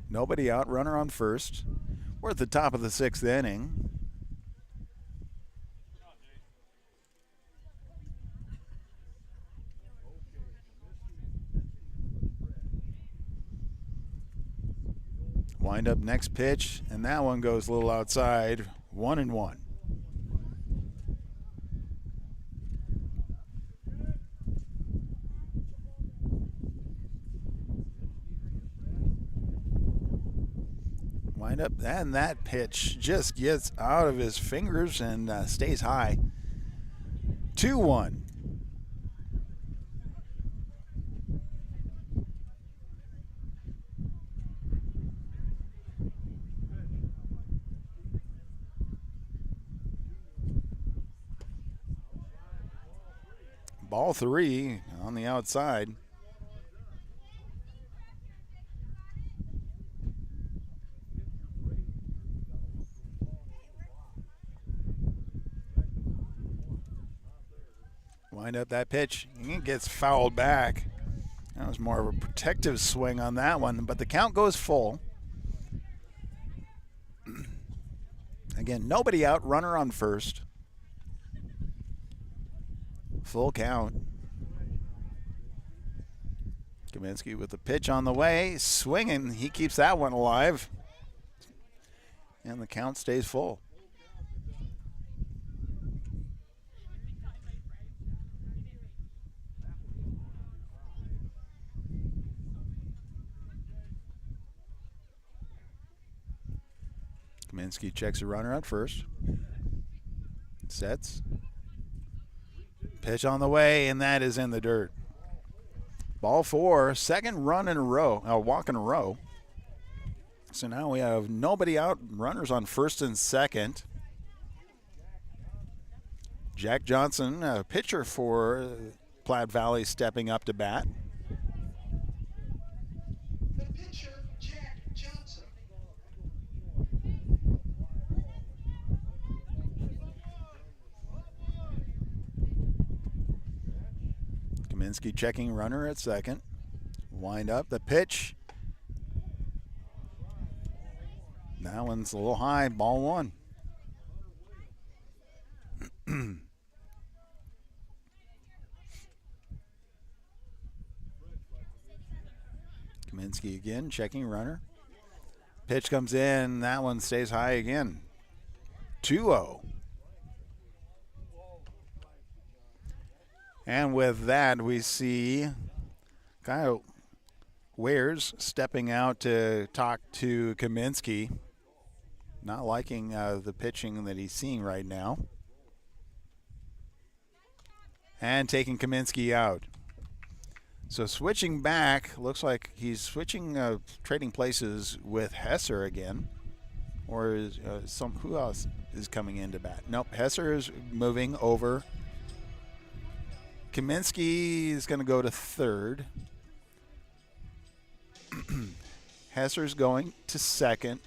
Nobody out, runner on first. We're at the top of the sixth inning. Wind up next pitch, and that one goes a little outside. 1-1. Wind up, and that pitch just gets out of his fingers and stays high. 2-1. Ball three on the outside. Wind up that pitch. It gets fouled back. That was more of a protective swing on that one, but the count goes full. Again, nobody out, runner on first. Full count. Kaminsky with the pitch on the way, swinging. He keeps that one alive. And the count stays full. Kaminsky checks a runner at first. Sets. Pitch on the way, and that is in the dirt. Ball four, second run in a row, walk in a row. So now we have nobody out, runners on first and second. Jack Johnson, a pitcher for Platte Valley, stepping up to bat. Kaminsky checking runner at second. Wind up the pitch. That one's a little high, ball one. Kaminsky again checking runner. Pitch comes in, that one stays high again. 2-0. And with that, we see Kyle Wares stepping out to talk to Kaminsky. Not liking the pitching that he's seeing right now. And taking Kaminsky out. So switching back, looks like he's switching, trading places with Hesser again. Or is who else is coming in to bat? Nope, Hesser is moving over. Kaminsky is going to go to third. Hesser's going to second.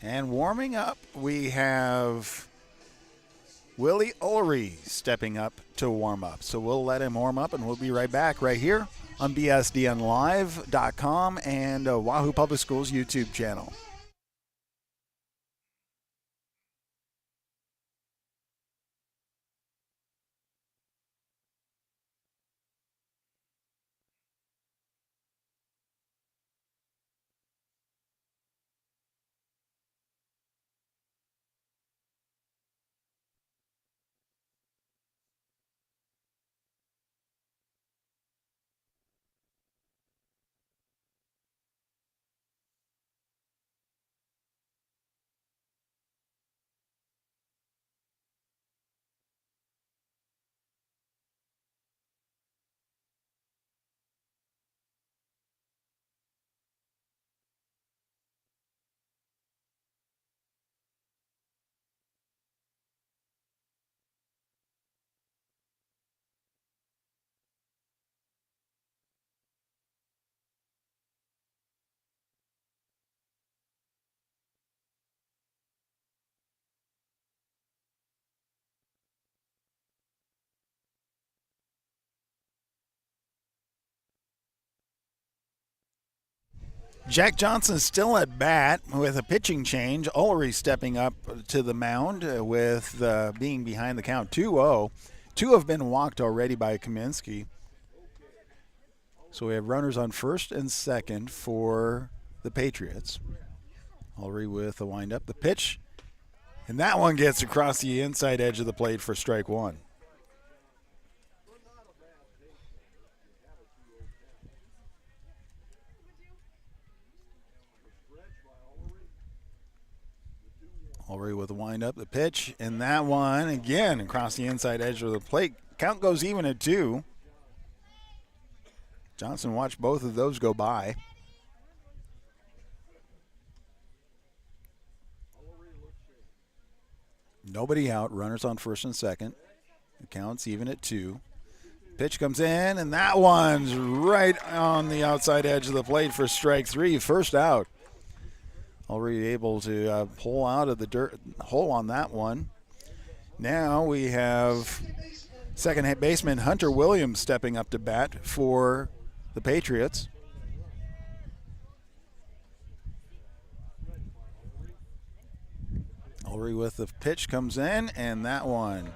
And warming up, we have Willie Ulrey stepping up to warm up. So we'll let him warm up, and we'll be right back right here on bsdnlive.com and Wahoo Public Schools YouTube channel. Jack Johnson still at bat with a pitching change. Ulrey stepping up to the mound with being behind the count 2-0. Two have been walked already by Kaminsky. So we have runners on first and second for the Patriots. Ulrey with the windup. The pitch, and that one gets across the inside edge of the plate for strike one. Ulrey with the windup, the pitch, and that one again across the inside edge of the plate. Count goes even at 2. Johnson watched both of those go by. Nobody out, runners on first and second. The count's even at 2. Pitch comes in, and that one's right on the outside edge of the plate for strike 3, first out. Already able to pull out of the dirt hole on that one. Now we have second baseman Hunter Williams stepping up to bat for the Patriots. Ulrey with the pitch comes in, and that one.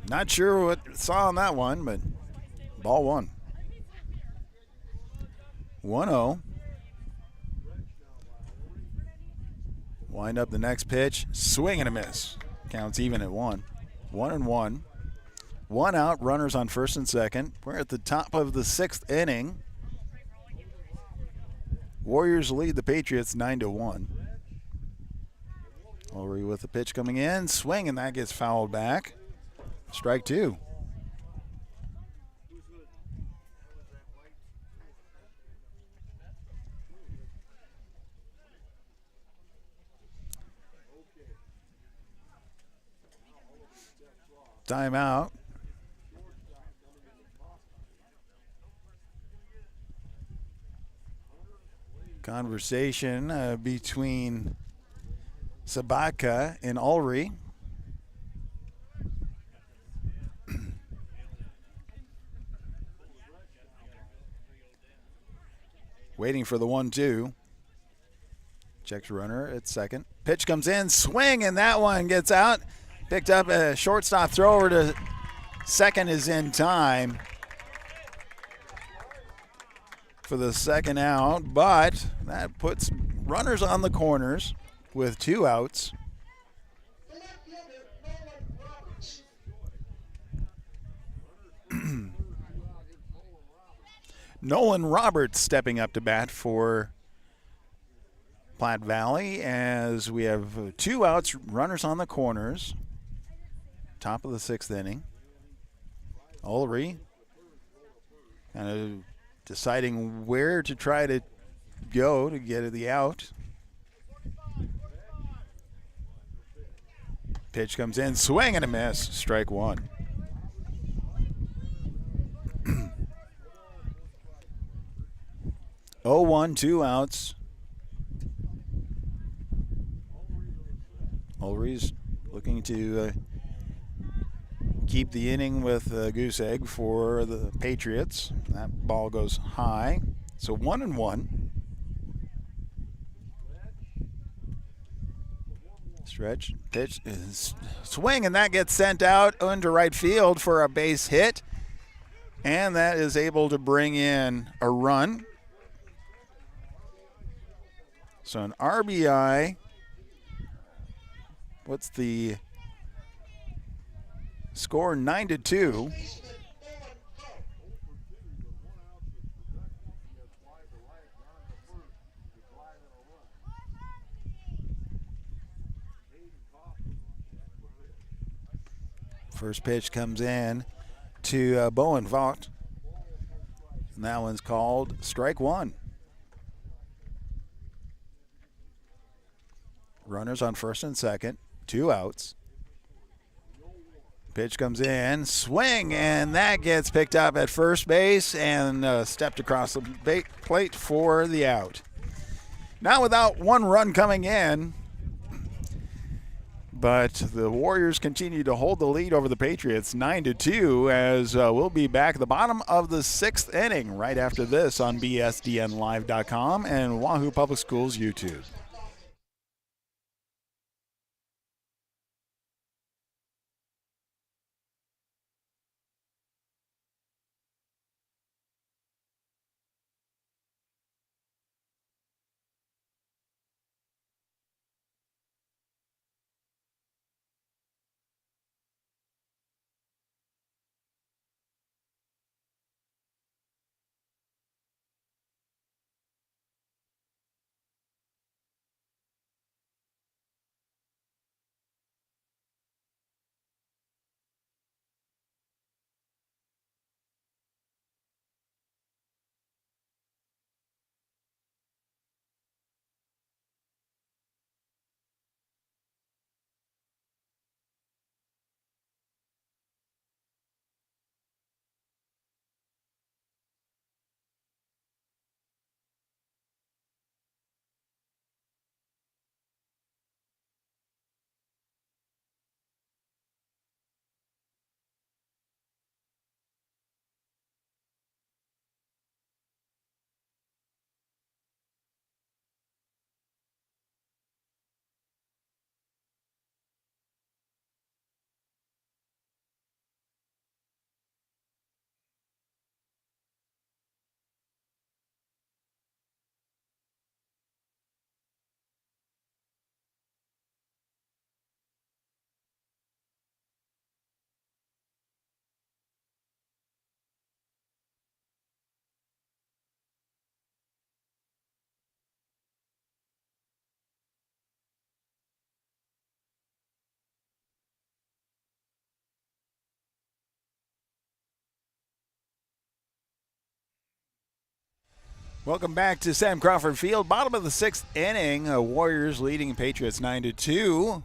Not sure what saw on that one, but ball one. 1-0. Wind up the next pitch, swing and a miss. Counts even at 1. 1-1. One out, runners on first and second. We're at the top of the 6th inning. Warriors lead the Patriots 9-1. Ulrey with the pitch coming in, swing, and that gets fouled back. Strike 2. Timeout. Conversation between Sabatka and Ulrey. Waiting for the 1-2. Checks runner at second. Pitch comes in, swing, and that one gets out. Picked up a shortstop throw over to second is in time for the second out, but that puts runners on the corners with 2 outs. Nolan Roberts stepping up to bat for Platte Valley as we have 2 outs, runners on the corners. Top of the 6th inning. Ulrey kind of deciding where to try to go to get the out. Pitch comes in, swing and a miss, strike 1. Oh, 1, 2 outs. Ulrey's looking to keep the inning with a goose egg for the Patriots. That ball goes high. So 1-1. Stretch, pitch, swing, and that gets sent out into right field for a base hit. And that is able to bring in a run. So an RBI. What's the score? 9-2. First pitch comes in to Bowen Vaught. And that one's called strike 1. Runners on first and second, 2 outs. Pitch comes in, swing, and that gets picked up at first base and stepped across the plate for the out. Now without 1 run coming in, but the Warriors continue to hold the lead over the Patriots 9-2 as we'll be back at the bottom of the 6th inning right after this on bsdnlive.com and Wahoo Public Schools YouTube. Welcome back to Sam Crawford Field. Bottom of the 6th inning. Warriors leading Patriots 9-2.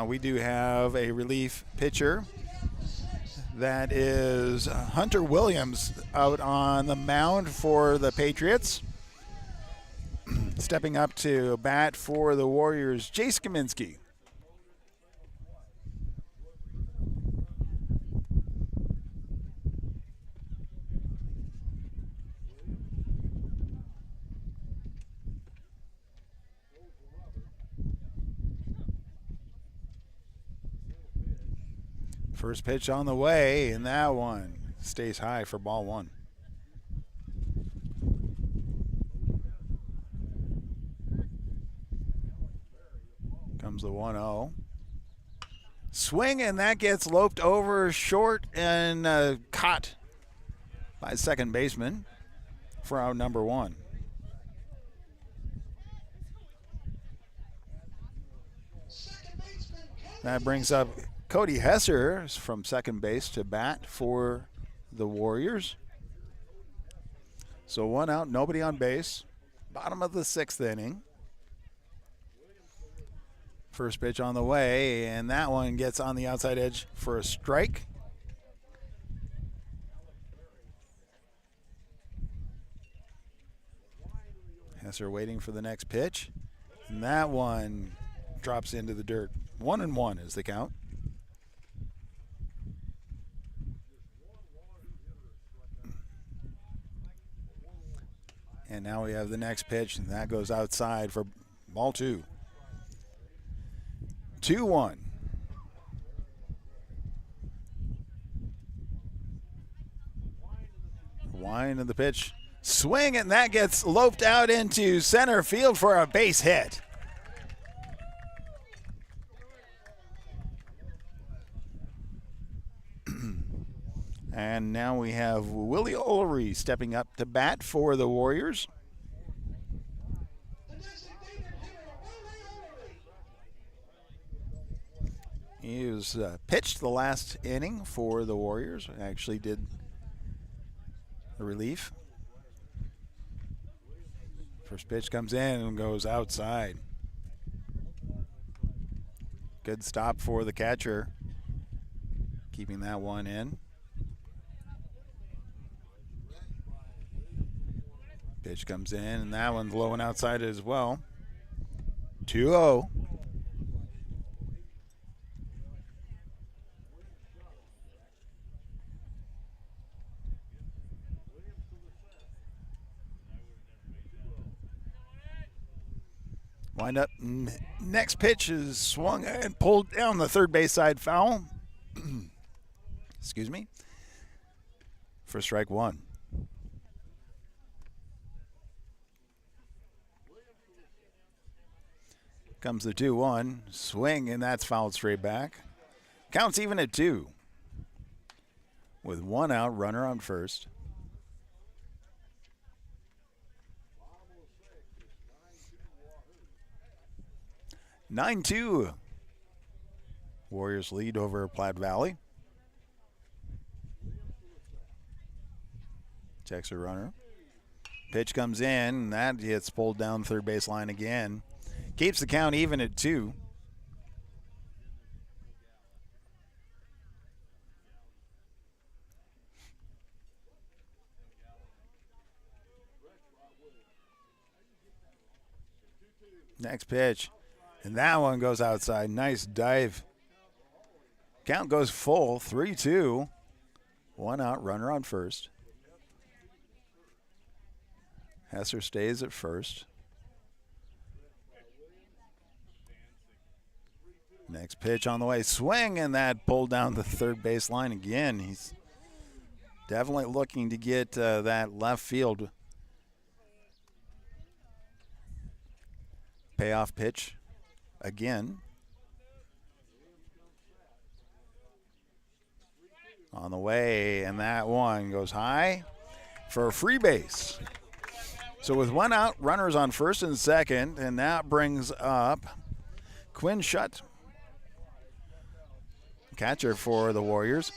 We do have a relief pitcher. That is Hunter Williams out on the mound for the Patriots. Stepping up to bat for the Warriors, Jace Kaminsky. First pitch on the way, and that one stays high for ball one. Comes the 1-0. Swing, and that gets loped over short and caught by second baseman for out number one. That brings up Cody Hesser from second base to bat for the Warriors. So one out, nobody on base. Bottom of the sixth inning. First pitch on the way, and that one gets on the outside edge for a strike. Hesser waiting for the next pitch, and that one drops into the dirt. 1-1 is the count. And now we have the next pitch, and that goes outside for ball two. 2-1. Wind of the pitch. Swing, and that gets loped out into center field for a base hit. And now we have Willie Ullery stepping up to bat for the Warriors. He was pitched the last inning for the Warriors. Actually did the relief. First pitch comes in and goes outside. Good stop for the catcher, keeping that one in. Pitch comes in, and that one's low and outside as well. 2-0. Wind up. Next pitch is swung and pulled down the third base side foul. Excuse me. For strike one. Comes the 2-1. Swing, and that's fouled straight back. Counts even at 2. With one out, runner on first. Nine 2. Warriors lead over Platte Valley. Checks a runner. Pitch comes in, and that gets pulled down third base line again. Keeps the count even at 2. Next pitch. And that one goes outside. Nice dive. Count goes full. 3-2. One out, runner on first. Hesser stays at first. Next pitch on the way. Swing, and that pulled down the third base line again. He's definitely looking to get that left field payoff pitch again. On the way, and that one goes high for a free base. So with one out, runners on first and second, and that brings up Quinn Schutt, catcher for the Warriors.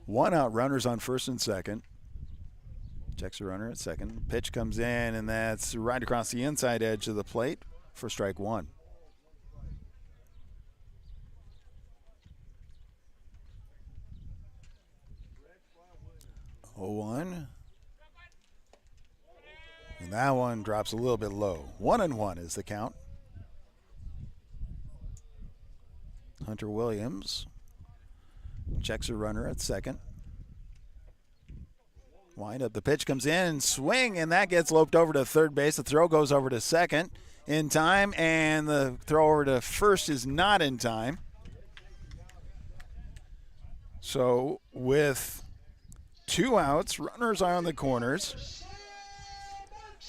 One out, runners on first and second. Checks a runner at second. Pitch comes in, and that's right across the inside edge of the plate for strike one. Oh, 1. And that one drops a little bit low. 1-1 is the count. Hunter Williams checks a runner at second. Wind up, the pitch comes in, swing, and that gets loped over to third base. The throw goes over to second in time, and the throw over to first is not in time. So with 2 outs, runners are on the corners,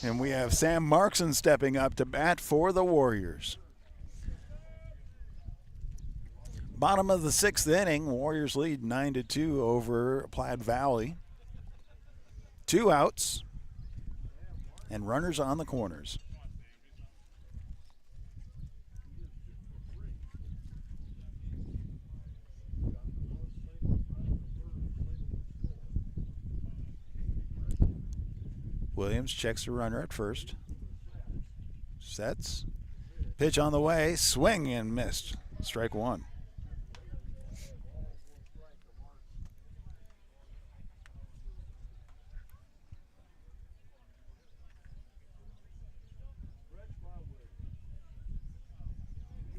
and we have Sam Markson stepping up to bat for the Warriors. Bottom of the 6th inning, Warriors lead 9-2 over Platte Valley. 2 outs and runners on the corners. Williams checks the runner at first. Sets. Pitch on the way. Swing and missed. Strike 1.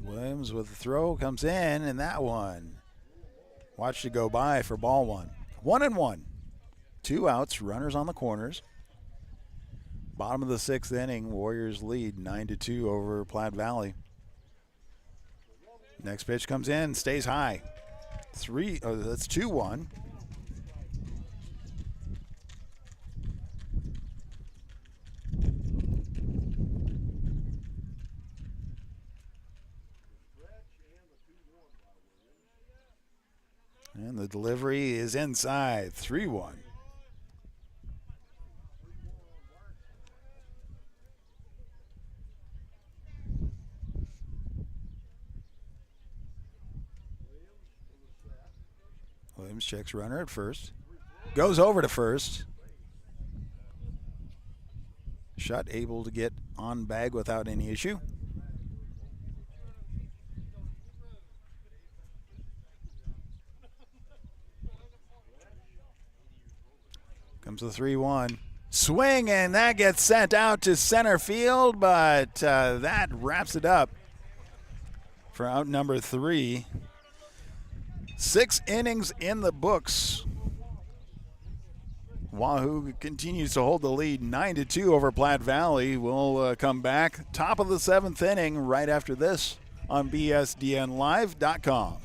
Williams with the throw comes in, and that one watched it go by for ball 1. 1-1. 2 outs, runners on the corners. Bottom of the 6th inning, Warriors lead 9-2 over Platte Valley. Next pitch comes in, stays high. That's 2-1. And the delivery is inside, 3-1. Williams checks runner at first. Goes over to first. Shot able to get on bag without any issue. Comes the 3-1. Swing, and that gets sent out to center field, but that wraps it up for out number 3. 6 innings in the books. Wahoo continues to hold the lead 9-2 over Platte Valley. We'll come back top of the 7th inning right after this on bsdnlive.com.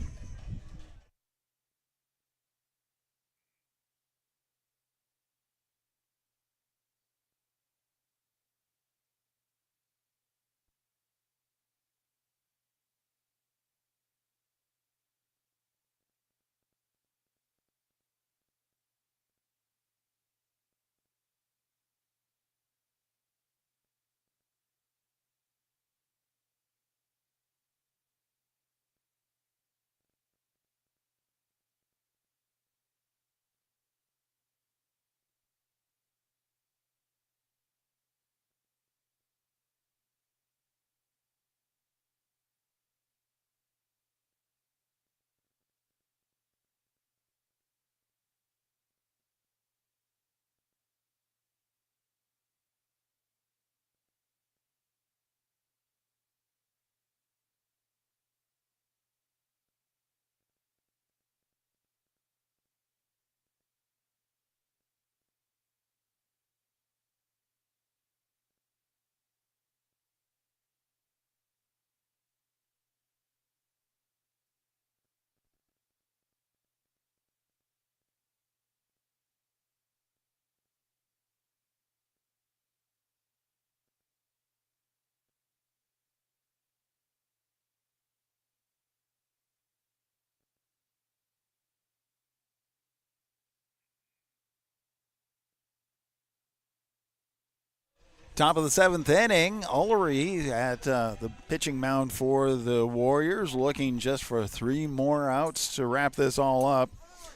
Top of the 7th inning, Ullery at the pitching mound for the Warriors, looking just for 3 more outs to wrap this all up.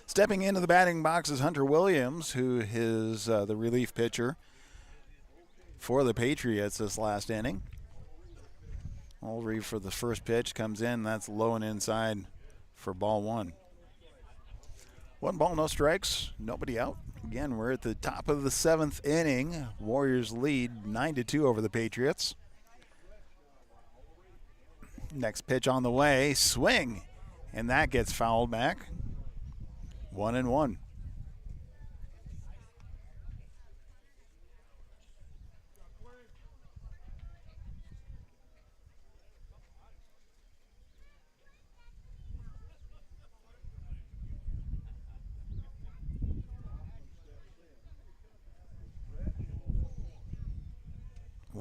Stepping into the batting box is Hunter Williams, who is the relief pitcher for the Patriots this last inning. Ullery for the first pitch comes in. That's low and inside for ball 1. 1 ball, no strikes, nobody out. Again, we're at the top of the 7th inning. Warriors lead 9-2 over the Patriots. Next pitch on the way, swing, and that gets fouled back. 1-1.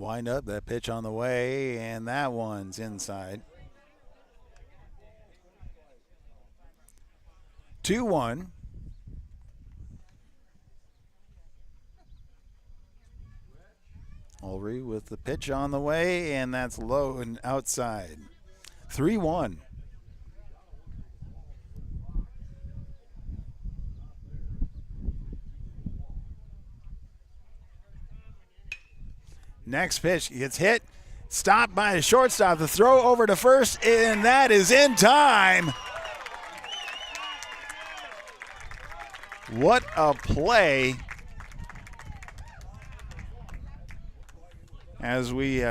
Wind up, that pitch on the way, and that one's inside. 2-1. Ulrey with the pitch on the way, and that's low and outside. 3-1. Next pitch gets hit, stopped by the shortstop. The throw over to first, and that is in time. What a play. As we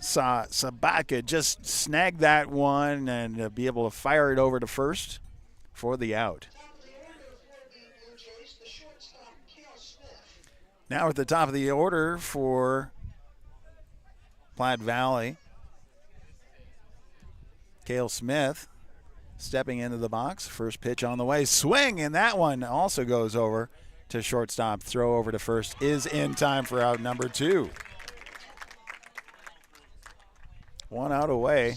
saw Sabatka just snag that one and be able to fire it over to first for the out. Now at the top of the order for Platte Valley, Cale Smith stepping into the box. First pitch on the way. Swing, and that one also goes over to shortstop. Throw over to first is in time for out number 2. 1 out away.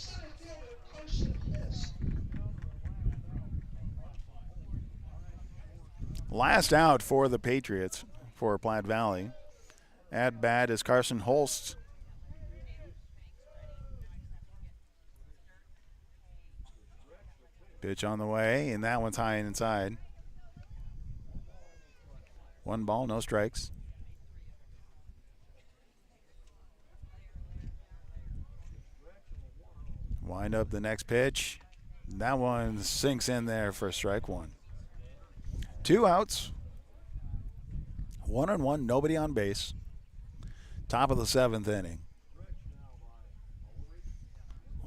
Last out for the Patriots for Platte Valley. At bat is Carson Holst. Pitch on the way, and that one's high and inside. 1 ball, no strikes. Wind up the next pitch. That one sinks in there for strike 1. 2 outs. 1-1, nobody on base. Top of the 7th inning.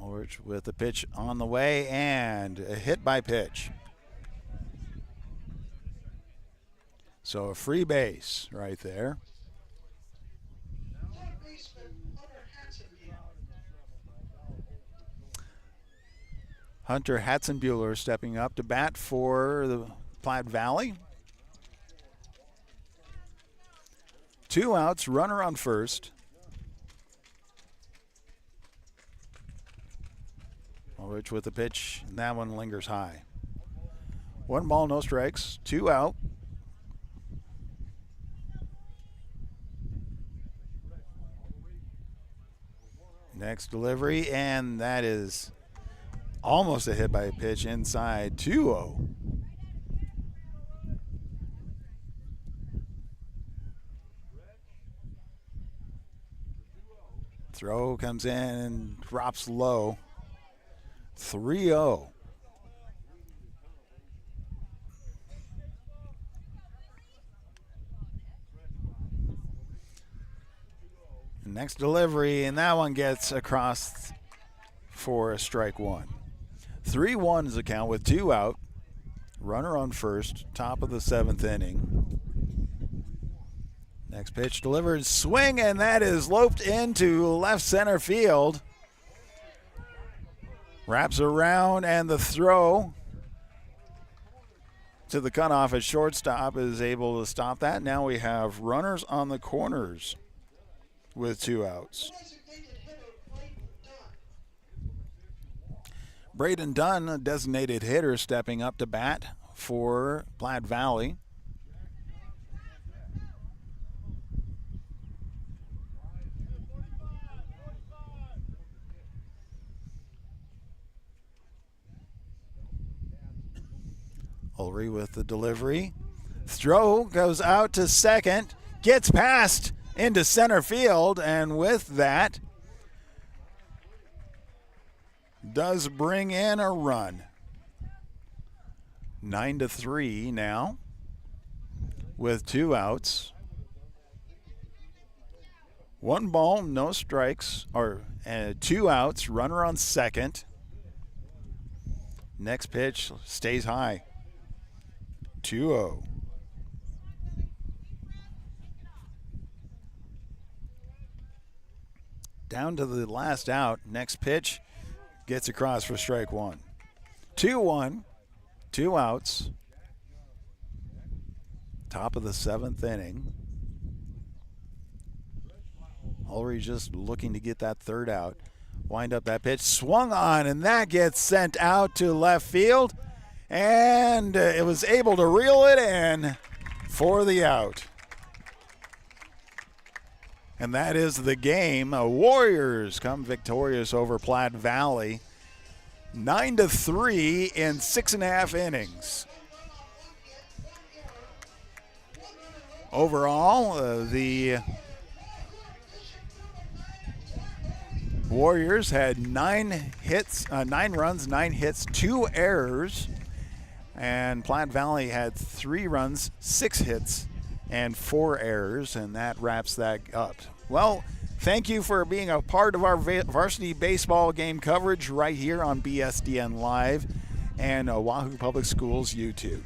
Ulrich with the pitch on the way and a hit by pitch. So a free base right there. Hunter Hatzenbuehler stepping up to bat for the Platte Valley. 2 outs, runner on first. Ulrich with the pitch, and that one lingers high. 1 ball, no strikes, 2 out. Next delivery, and that is almost a hit by a pitch inside. 2-0. Throw comes in and drops low. 3-0. Next delivery, and that one gets across for a strike 1. 3-1 is the count with 2 out. Runner on first, top of the 7th inning. Next pitch delivered, swing, and that is loped into left center field. Wraps around, and the throw to the cutoff at shortstop is able to stop that. Now we have runners on the corners with 2 outs. Braden Dunn, a designated hitter, stepping up to bat for Platte Valley. Ulrey with the delivery. Throw goes out to second, gets past into center field, and with that, does bring in a run. 9-3 now with 2 outs. 1 ball, no strikes, or 2 outs, runner on second. Next pitch stays high. 2-0. Down to the last out. Next pitch gets across for strike 1. 2-1, 2 outs. Top of the 7th inning. Ulrich just looking to get that third out. Wind up that pitch, swung on, and that gets sent out to left field. And it was able to reel it in for the out. And that is the game. Warriors come victorious over Platte Valley. 9-3 in 6.5 innings. Overall, the Warriors had 9 runs, 9 hits, 2 errors. And Platte Valley had 3 runs, 6 hits, and 4 errors, and that wraps that up. Well, thank you for being a part of our varsity baseball game coverage right here on BSDN Live and Wahoo Public Schools YouTube.